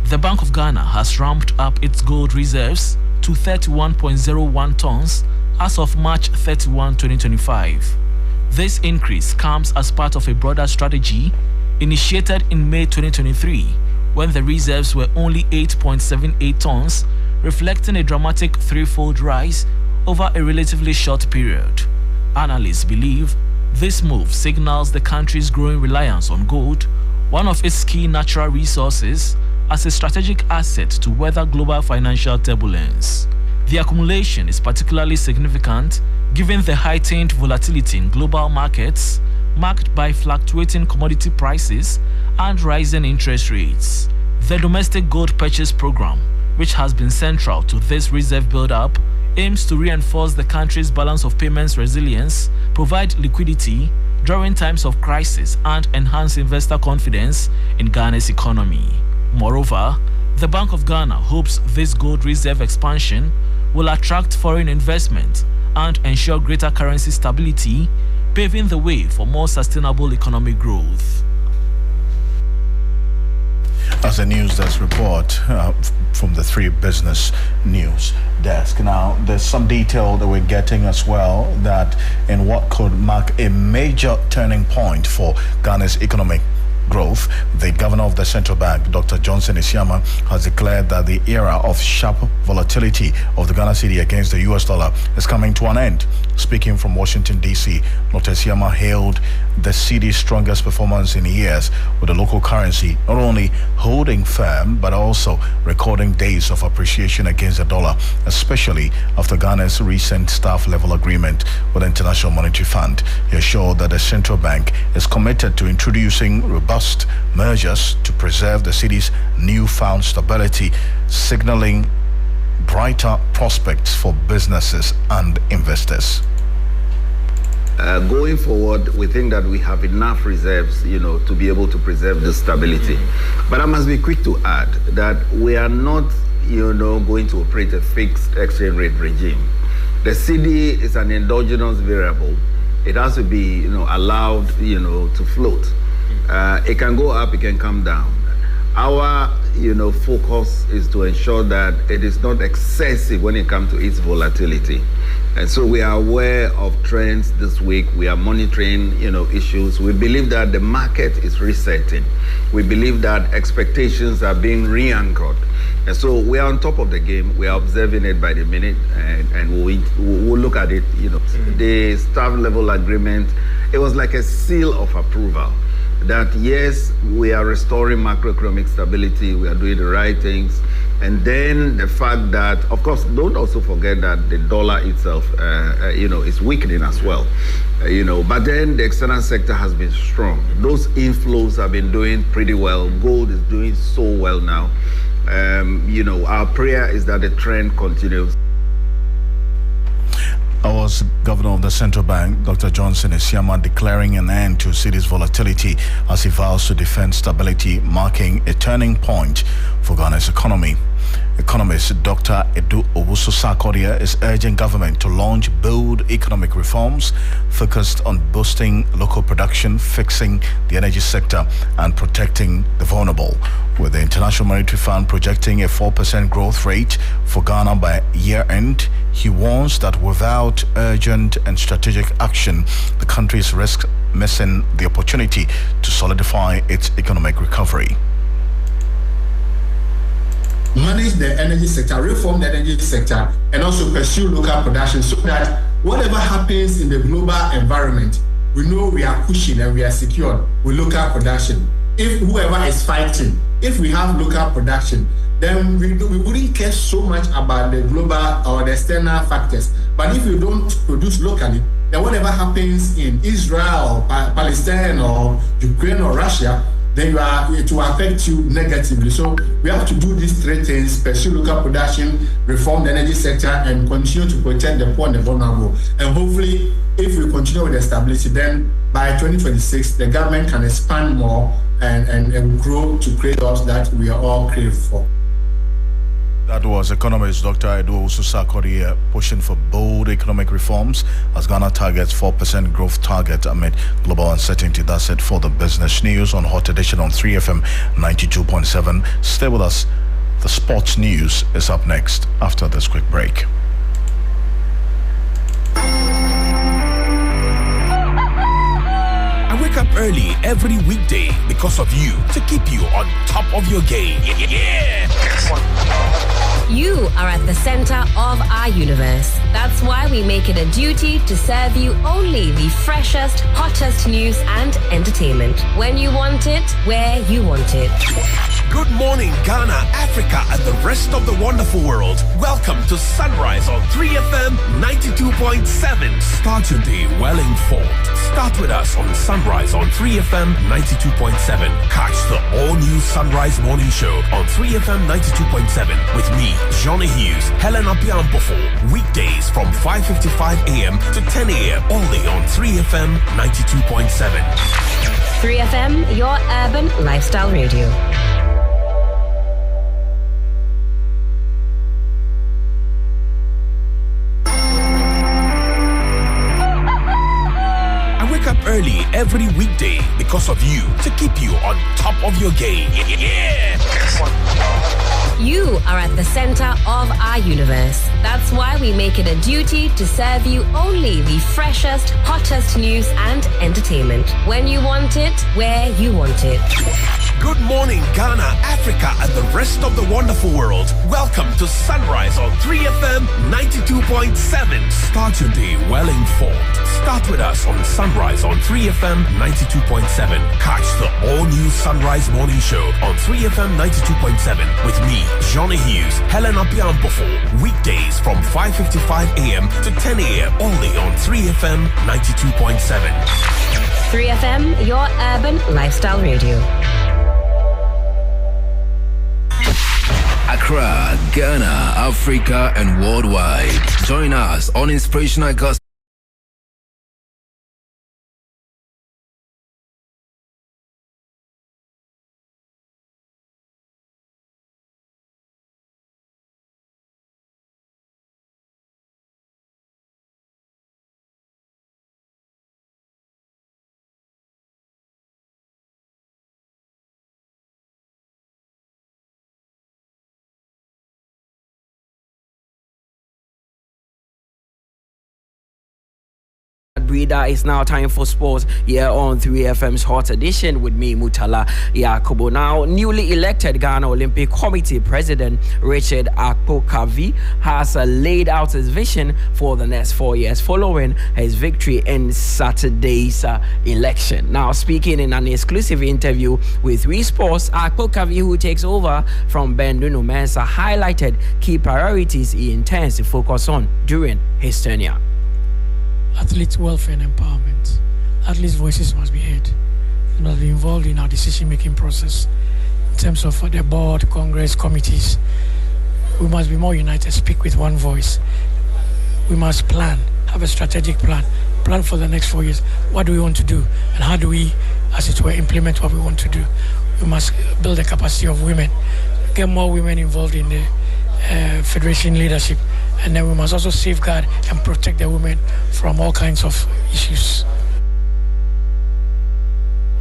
the Bank of Ghana has ramped up its gold reserves to 31.01 tons as of March 31, 2025. This increase comes as part of a broader strategy initiated in May 2023, when the reserves were only 8.78 tons, reflecting a dramatic 3-fold rise over a relatively short period. Analysts believe this move signals the country's growing reliance on gold, one of its key natural resources, as a strategic asset to weather global financial turbulence. The accumulation is particularly significant given the heightened volatility in global markets, marked by fluctuating commodity prices and rising interest rates. The domestic gold purchase program, which has been central to this reserve build-up, aims to reinforce the country's balance of payments resilience, provide liquidity during times of crisis, and enhance investor confidence in Ghana's economy. Moreover, the Bank of Ghana hopes this gold reserve expansion will attract foreign investment and ensure greater currency stability, paving the way for more sustainable economic growth. As a news desk report from the 3 Business News Desk. Now, there's some detail that we're getting as well, that in what could mark a major turning point for Ghana's economic growth, the governor of the central bank, Dr. Johnson Isiama, has declared that the era of sharp volatility of the Ghana cedi against the US dollar is coming to an end. Speaking from Washington, D.C., Dr. Isiama hailed the cedi's strongest performance in years, with the local currency not only holding firm but also recording days of appreciation against the dollar, especially after Ghana's recent staff-level agreement with the International Monetary Fund. He assured that the central bank is committed to introducing robust measures to preserve the cedi's newfound stability, signaling brighter prospects for businesses and investors. Going forward, we think that we have enough reserves, to be able to preserve the stability. But I must be quick to add that we are not, going to operate a fixed exchange rate regime. The cedi is an endogenous variable. It has to be, allowed, to float. It can go up, it can come down. Our, focus is to ensure that it is not excessive when it comes to its volatility. And so we are aware of trends this week. We are monitoring, issues. We believe that the market is resetting. We believe that expectations are being re-anchored. And so we are on top of the game. We are observing it by the minute, and we'll look at it, The staff level agreement, it was like a seal of approval that, yes, we are restoring macroeconomic stability. We are doing the right things. And then the fact that, of course, don't also forget that the dollar itself, is weakening as well. But then the external sector has been strong. Those inflows have been doing pretty well. Gold is doing so well now. Our prayer is that the trend continues. I was Governor of the Central Bank, Dr. Johnson Isiama, declaring an end to cedi's volatility as he vows to defend stability, marking a turning point for Ghana's economy. Economist Dr. Edu Owusu-Sarkodie is urging government to launch bold economic reforms focused on boosting local production, fixing the energy sector, and protecting the vulnerable. With the International Monetary Fund projecting a 4% growth rate for Ghana by year-end, he warns that without urgent and strategic action, the country risks missing the opportunity to solidify its economic recovery. Manage the energy sector, reform the energy sector, and also pursue local production so that whatever happens in the global environment, we know we are pushing and we are secured with local production. If whoever is fighting, if we have local production, then we wouldn't care so much about the global or the external factors. But if you don't produce locally, then whatever happens in Israel or Palestine or Ukraine or Russia then it will affect you negatively. So we have to do these three things: pursue local production, reform the energy sector, and continue to protect the poor and the vulnerable. And hopefully, if we continue with the stability, then by 2026, the government can expand more and grow to create jobs that we are all craved for. That was economist Dr. Edu Osusakori pushing for bold economic reforms as Ghana targets 4% growth target amid global uncertainty. That's it for the business news on Hot Edition on 3FM 92.7. Stay with us. The sports news is up next after this quick break. I wake up early every weekday because of you, to keep you on top of your game. Yeah! You are at the center of our universe. That's why we make it a duty to serve you only the freshest, hottest news and entertainment. When you want it, where you want it. Good morning, Ghana, Africa, and the rest of the wonderful world. Welcome to Sunrise on 3FM 92.7. Start your day well informed. Start with us on Sunrise on 3FM 92.7. Catch the all-new Sunrise Morning Show on 3FM 92.7 with me, Johnny Hughes, Helena Piambofo. Weekdays from 5:55 a.m. to 10 a.m. only on 3FM 92.7. 3FM, your urban lifestyle radio. Early every weekday because of you, to keep you on top of your game. Yeah! You are at the center of our universe. That's why we make it a duty to serve you only the freshest, hottest news and entertainment. When you want it, where you want it. Good morning, Ghana, Africa, and the rest of the wonderful world. Welcome to Sunrise on 3FM 92.7. Start your day well informed. Start with us on Sunrise on 3FM 92.7. Catch the all-new Sunrise Morning Show on 3FM 92.7 with me, Johnny Hughes, Helena Piambofo. Weekdays from 5:55 a.m. to 10 a.m. only on 3FM 92.7. 3FM, your urban lifestyle radio. Accra, Ghana, Africa, and worldwide. Join us on Inspirational Gospel. Breeder. It's now time for sports here on 3FM's Hot Edition with me, Mutala Yakubu. Now, newly elected Ghana Olympic Committee President Richard Akrofi has laid out his vision for the next 4 years following his victory in Saturday's election. Now, speaking in an exclusive interview with 3 Sports, Akrofi, who takes over from Ben Mensah, highlighted key priorities he intends to focus on during his tenure. Athletes' welfare and empowerment. Athletes' voices must be heard. They must be involved in our decision-making process in terms of the board, Congress, committees. We must be more united, speak with one voice. We must plan, have a strategic plan for the next 4 years. What do we want to do, and how do we, as it were, implement what we want to do? We must build the capacity of women, get more women involved in the federation leadership. And then we must also safeguard and protect the women from all kinds of issues.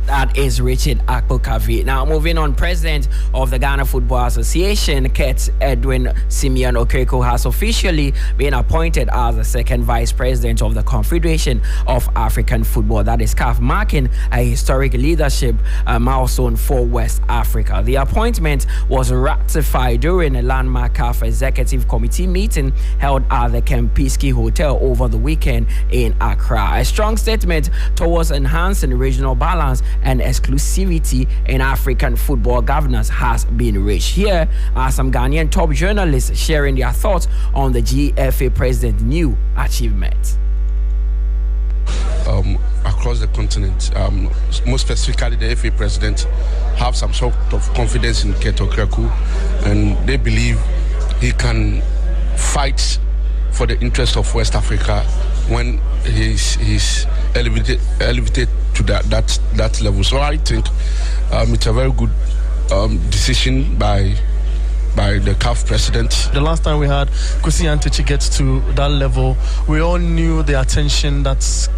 That is Richard Akrofi. Now, moving on, President of the Ghana Football Association, Kurt Edwin Simeon Okeko, has officially been appointed as the second Vice President of the Confederation of African Football, that is CAF, marking a historic leadership milestone for West Africa. The appointment was ratified during a landmark CAF Executive Committee meeting held at the Kempinski Hotel over the weekend in Accra. A strong statement towards enhancing regional balance and exclusivity in African football governance has been reached. Here are some Ghanaian top journalists sharing their thoughts on the GFA president's new achievement. across the continent, most specifically the FA president, have some sort of confidence in Kurt Okraku, and they believe he can fight for the interest of West Africa when he's elevated to that level. So I think it's a very good decision by the CAF president. The last time we had Kwesi Antechi get to that level, we all knew the attention that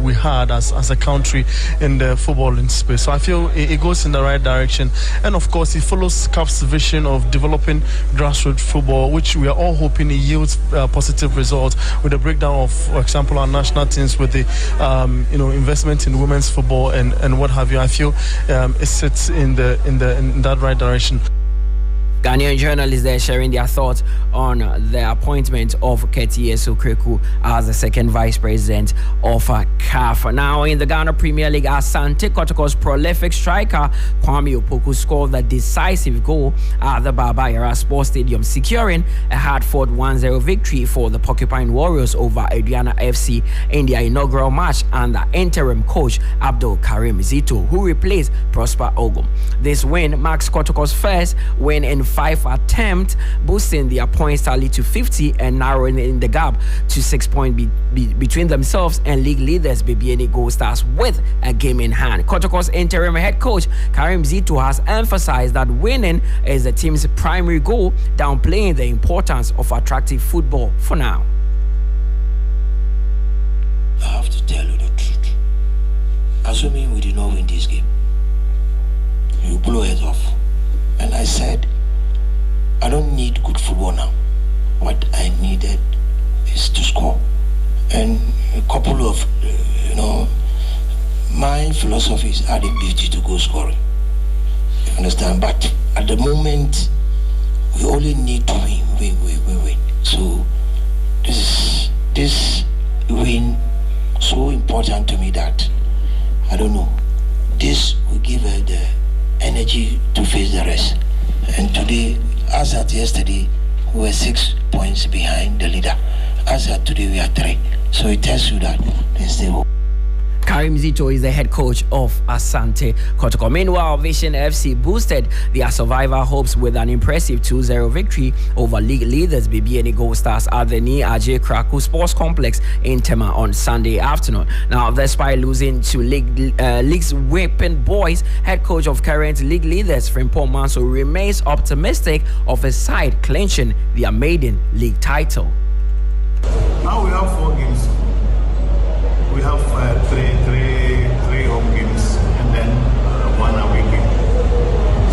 we had as a country in the footballing space. So I feel it goes in the right direction, and of course it follows CAF's vision of developing grassroots football, which we are all hoping it yields positive results with the breakdown of, for example, our national teams, with the investment in women's football and what have you. I feel it sits in that right direction. Ghanaian journalists there sharing their thoughts on the appointment of Keti Yesu-Kreku as the second vice president of CAF. Now in the Ghana Premier League, Asante Kotoko's prolific striker Kwame Opoku scored the decisive goal at the Baba Yara Sports Stadium, securing a hard-fought 1-0 victory for the Porcupine Warriors over Adriana FC in their inaugural match under interim coach Abdul Karim Zito, who replaced Prosper Ogum. This win marks Kotoko's first win in 5 attempts, boosting their points tally to 50 and narrowing in the gap to 6 points between themselves and league leaders BBN Gold Stars with a game in hand. Kotoko's interim head coach Karim Zito has emphasized that winning is the team's primary goal, downplaying the importance of attractive football for now. I have to tell you the truth. Assuming we did not win this game, you blow it off. And I said, I don't need good football now. What I needed is to score. And a couple of, my philosophies are the ability to go scoring. You understand? But at the moment, we only need to win. So this win so important to me that, I don't know, this will give her the energy to face the rest. And today, as at yesterday, we were 6 points behind the leader. As at today, we are 3. So it tells you that they stay home. Karim Zito is the head coach of Asante Kotoko. Meanwhile, Vision FC boosted their survival hopes with an impressive 2-0 victory over league leaders BBN Gold Stars at the Ni Ajay Kraku Sports Complex in Tema on Sunday afternoon. Now, despite losing to league's whipping boys, head coach of current league leaders Frimpong Manso remains optimistic of his side clinching their maiden league title. Now we have 4 games. We have three home games and then 1 away game.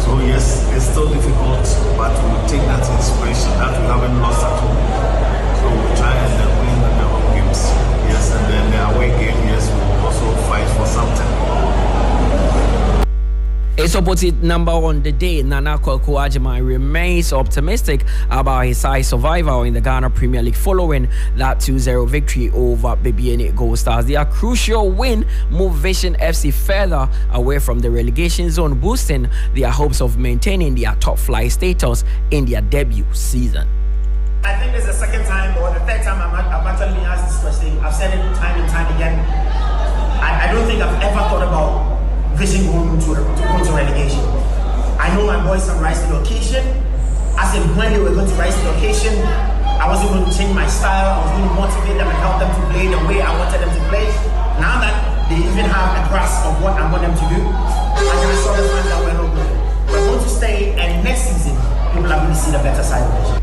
So yes, it's still difficult, but we take that inspiration that we haven't lost at home. So we try and win the home games. Yes, and then the away game, yes, we will also fight for something. Its opposite number on the day, Nana Kwaku Agyeman, remains optimistic about his side survival in the Ghana Premier League following that 2-0 victory over BBN Gold Stars. Their crucial win moved Vision FC further away from the relegation zone, boosting their hopes of maintaining their top flight status in their debut season. I think this is the second time or the third time I've actually been asked this question. I've said it time and time again. I don't think I've ever thought about Vision going to relegation. I know my boys can rise to the occasion. As in when they were going to rise to the occasion, I wasn't going to change my style. I was going to motivate them and help them to play the way I wanted them to play. Now that they even have a grasp of what I want them to do, I can assure the fans that we're not good. We're going to stay, and next season, people are going to see the better side of Vision.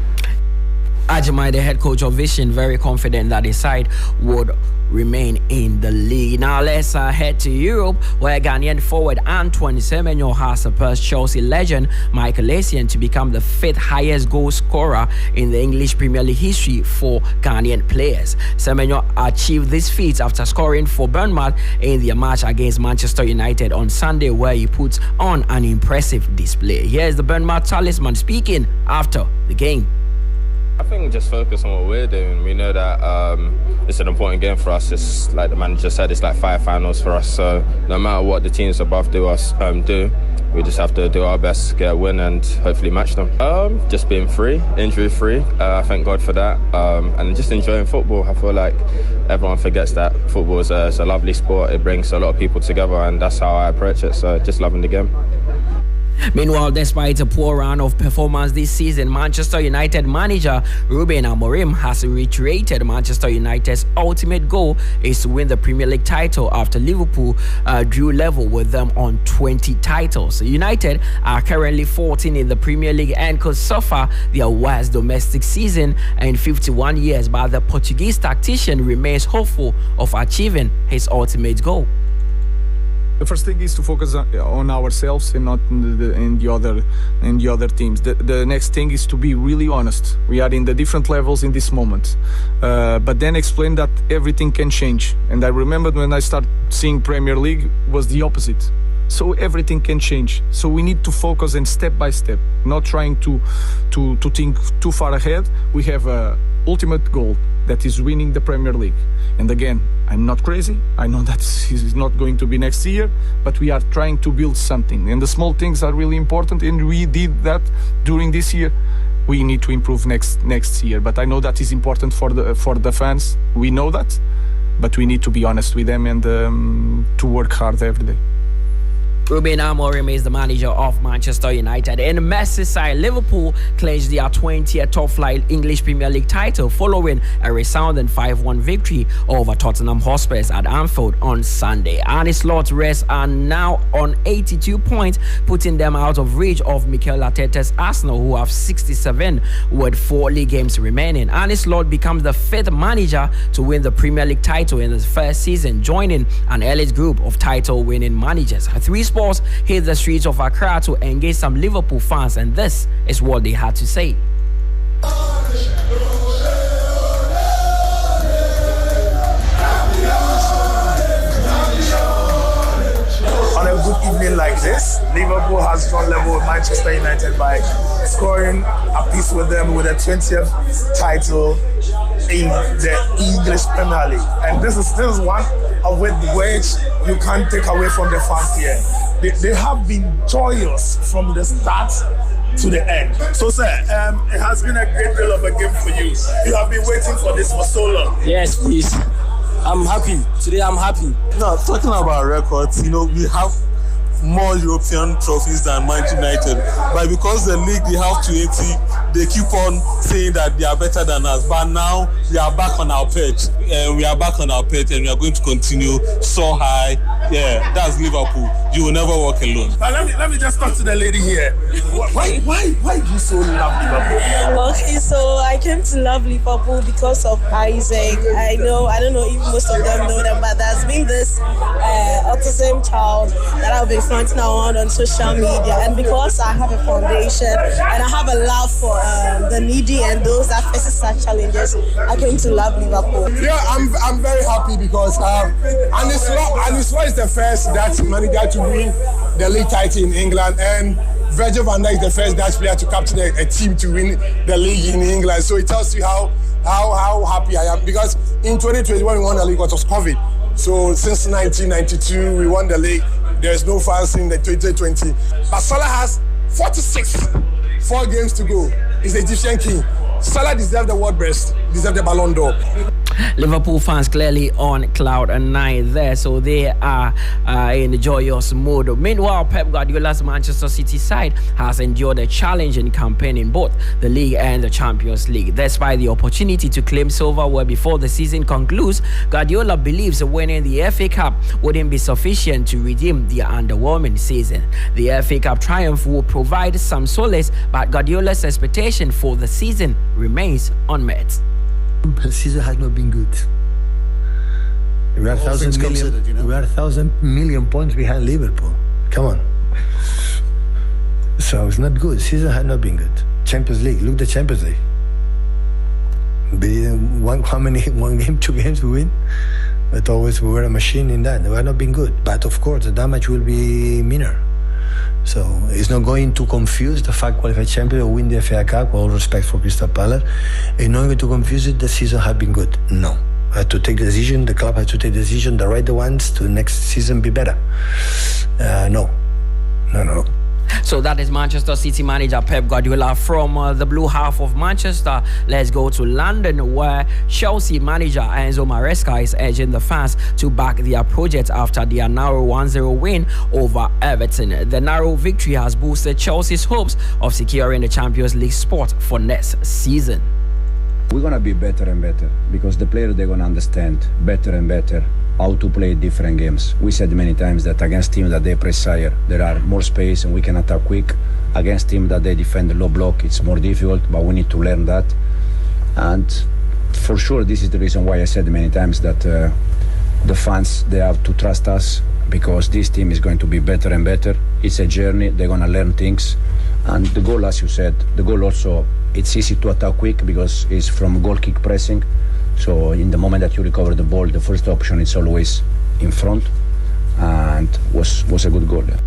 Agyeman, the head coach of Vision, very confident that his side would remain in the league. Now let's head to Europe, where Ghanaian forward Antoine Semenyo has surpassed Chelsea legend Michael Essien to become the 5th highest goal scorer in the English Premier League history for Ghanaian players. Semenyo achieved this feat after scoring for Bournemouth in their match against Manchester United on Sunday, where he put on an impressive display. Here's the Bournemouth talisman speaking after the game. I think just focus on what we're doing. We know that it's an important game for us. It's like the manager said, it's like 5 finals for us. So no matter what the teams above do, we just have to do our best to get a win and hopefully match them. Just being free, injury free. Thank God for that. And just enjoying football. I feel like everyone forgets that football is a lovely sport. It brings a lot of people together, and that's how I approach it. So just loving the game. Meanwhile, despite a poor run of performance this season, Manchester United manager Ruben Amorim has reiterated Manchester United's ultimate goal is to win the Premier League title after Liverpool drew level with them on 20 titles. United are currently 14 in the Premier League and could suffer their worst domestic season in 51 years, but the Portuguese tactician remains hopeful of achieving his ultimate goal. The first thing is to focus on ourselves and not in the other teams. The next thing is to be really honest. We are in the different levels in this moment, but then explain that everything can change. And I remember when I started seeing Premier League was the opposite. So everything can change. So we need to focus and step by step, not trying to think too far ahead. We have a ultimate goal that is winning the Premier League. And again, I'm not crazy. I know that it's not going to be next year, but we are trying to build something. And the small things are really important, and we did that during this year. We need to improve next year, but I know that is important for the fans. We know that, but we need to be honest with them and to work hard every day. Ruben Amorim is the manager of Manchester United. In Merseyside, Liverpool clinched their 20th top-flight English Premier League title following a resounding 5-1 victory over Tottenham Hotspur at Anfield on Sunday. Arne Slot's Reds are now on 82 points, putting them out of reach of Mikel Arteta's Arsenal, who have 67 with 4 league games remaining. Arne Slot becomes the 5th manager to win the Premier League title in his first season, joining an elite group of title-winning managers. 3 Sports hit the streets of Accra to engage some Liverpool fans, and this is what they had to say. On a good evening like this, Liverpool has drawn level with Manchester United by scoring a piece with them with a 20th title in the English Premier League. And this is one of which you can't take away from the fans here. They have been joyous from the start to the end. So, sir, it has been a great deal of a game for you. You have been waiting for this for so long. Yes, please. I'm happy. Today I'm happy. Now, talking about records, we have more European trophies than Manchester United. But because the league, they have 20, they keep on saying that they are better than us. But now we are back on our pitch. And we are back on our pitch, and we are going to continue so high. Yeah, that's Liverpool. You will never walk alone. Let me just talk to the lady here. Why do you so love Liverpool? Okay, so I came to love Liverpool because of Isaac. I don't know if most of them know them, but there's been this autism child that I've been fronting around on social media, and because I have a foundation and I have a love for the needy and those that face such challenges, I came to love Liverpool. Yeah, I'm very happy because Arne Slot is the first Dutch manager to win the league title in England, and Virgil van Dijk is the first Dutch player to captain a team to win the league in England. So it tells you how happy I am, because in 2020 when we won the league, it was COVID. So since 1992 we won the league. There's no fans in the 2020. But Salah has 46, 4 games to go. He's the Egyptian king. Salah deserves the world best, deserves the Ballon d'Or. Liverpool fans clearly on cloud 9 there, so they are in a joyous mood. Meanwhile, Pep Guardiola's Manchester City side has endured a challenging campaign in both the league and the Champions League. Despite the opportunity to claim silverware before the season concludes, Guardiola believes winning the FA Cup wouldn't be sufficient to redeem the underwhelming season. The FA Cup triumph will provide some solace, but Guardiola's expectation for the season remains unmet. The season has not been good. We are 1,000 million points behind Liverpool. Come on. So it's not good. Season has not been good. Champions League. Look at the Champions League. We didn't one game, 2 games we win. But always we were a machine in that. We have not been good. But of course the damage will be minor. So it's not going to confuse the fact qualified champion or win the FA Cup, with all respect for Crystal Palace. It's not going to confuse it, the season has been good. No. I had to take the decision, the club had to take the decision, the right ones to next season be better. No. So that is Manchester City manager Pep Guardiola. From the blue half of Manchester, let's go to London, where Chelsea manager Enzo Maresca is urging the fans to back their project after their narrow 1-0 win over Everton. The narrow victory has boosted Chelsea's hopes of securing the Champions League spot for next season. We're going to be better and better because the players, they're going to understand better and better how to play different games. We said many times that against teams that they press higher, there are more space and we can attack quick. Against teams that they defend low block, it's more difficult, but we need to learn that. And for sure, this is the reason why I said many times that the fans, they have to trust us because this team is going to be better and better. It's a journey, they're going to learn things. And the goal, as you said, the goal also, it's easy to attack quick because it's from goal kick pressing. So in the moment that you recover the ball, the first option is always in front, and was a good goal. Yeah.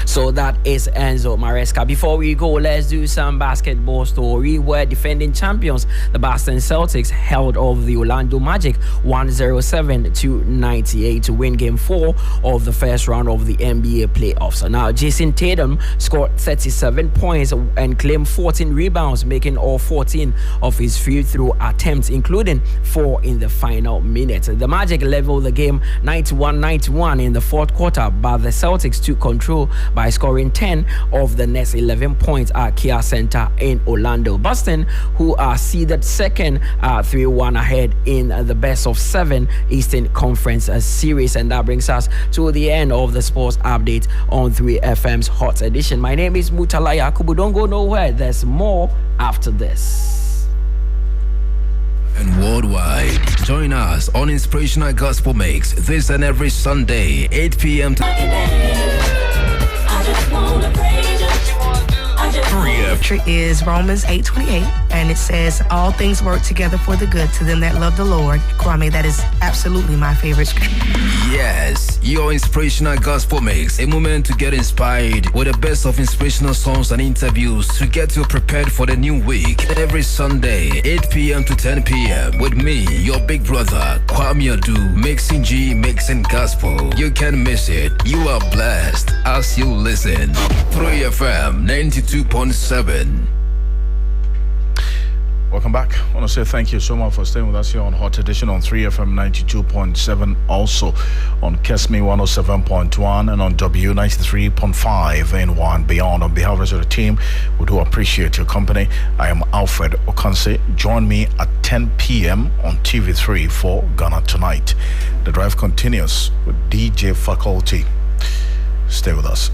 So that is Enzo Maresca. Before we go, let's do some basketball story where defending champions, the Boston Celtics, held off the Orlando Magic 107-98 to win Game 4 of the first round of the NBA playoffs. Now, Jason Tatum scored 37 points and claimed 14 rebounds, making all 14 of his free throw attempts, including 4 in the final minute. The Magic leveled the game 91-91 in the fourth quarter, but the Celtics took control by scoring 10 of the next 11 points at Kia Center in Orlando. Boston, who are seeded second, 3-1 ahead in the best of 7 Eastern Conference series. And that brings us to the end of the sports update on 3FM's Hot Edition. My name is Mutala Yakubu. Don't go nowhere. There's more after this. And worldwide, join us on Inspirational Gospel Mix this and every Sunday, 8 p.m. to 3F is Romans 8:28, and it says, all things work together for the good to them that love the Lord. Kwame, that is absolutely my favorite scripture. Yes, your Inspirational Gospel Mix, a moment to get inspired with the best of inspirational songs and interviews to get you prepared for the new week. Every Sunday, 8 p.m. to 10 p.m. with me, your big brother, Kwame Adu, mixing G, mixing gospel. You can't miss it. You are blessed as you listen. 3FM 92.7. Welcome back. I want to say thank you so much for staying with us here on Hot Edition on 3FM 92.7, also on Kesme 107.1 and on W93.5 in one beyond. On behalf of the team, we do appreciate your company. I am Alfred Ocansey. Join me at 10 p.m. on TV3 for Ghana Tonight. The drive continues with DJ Faculty. Stay with us.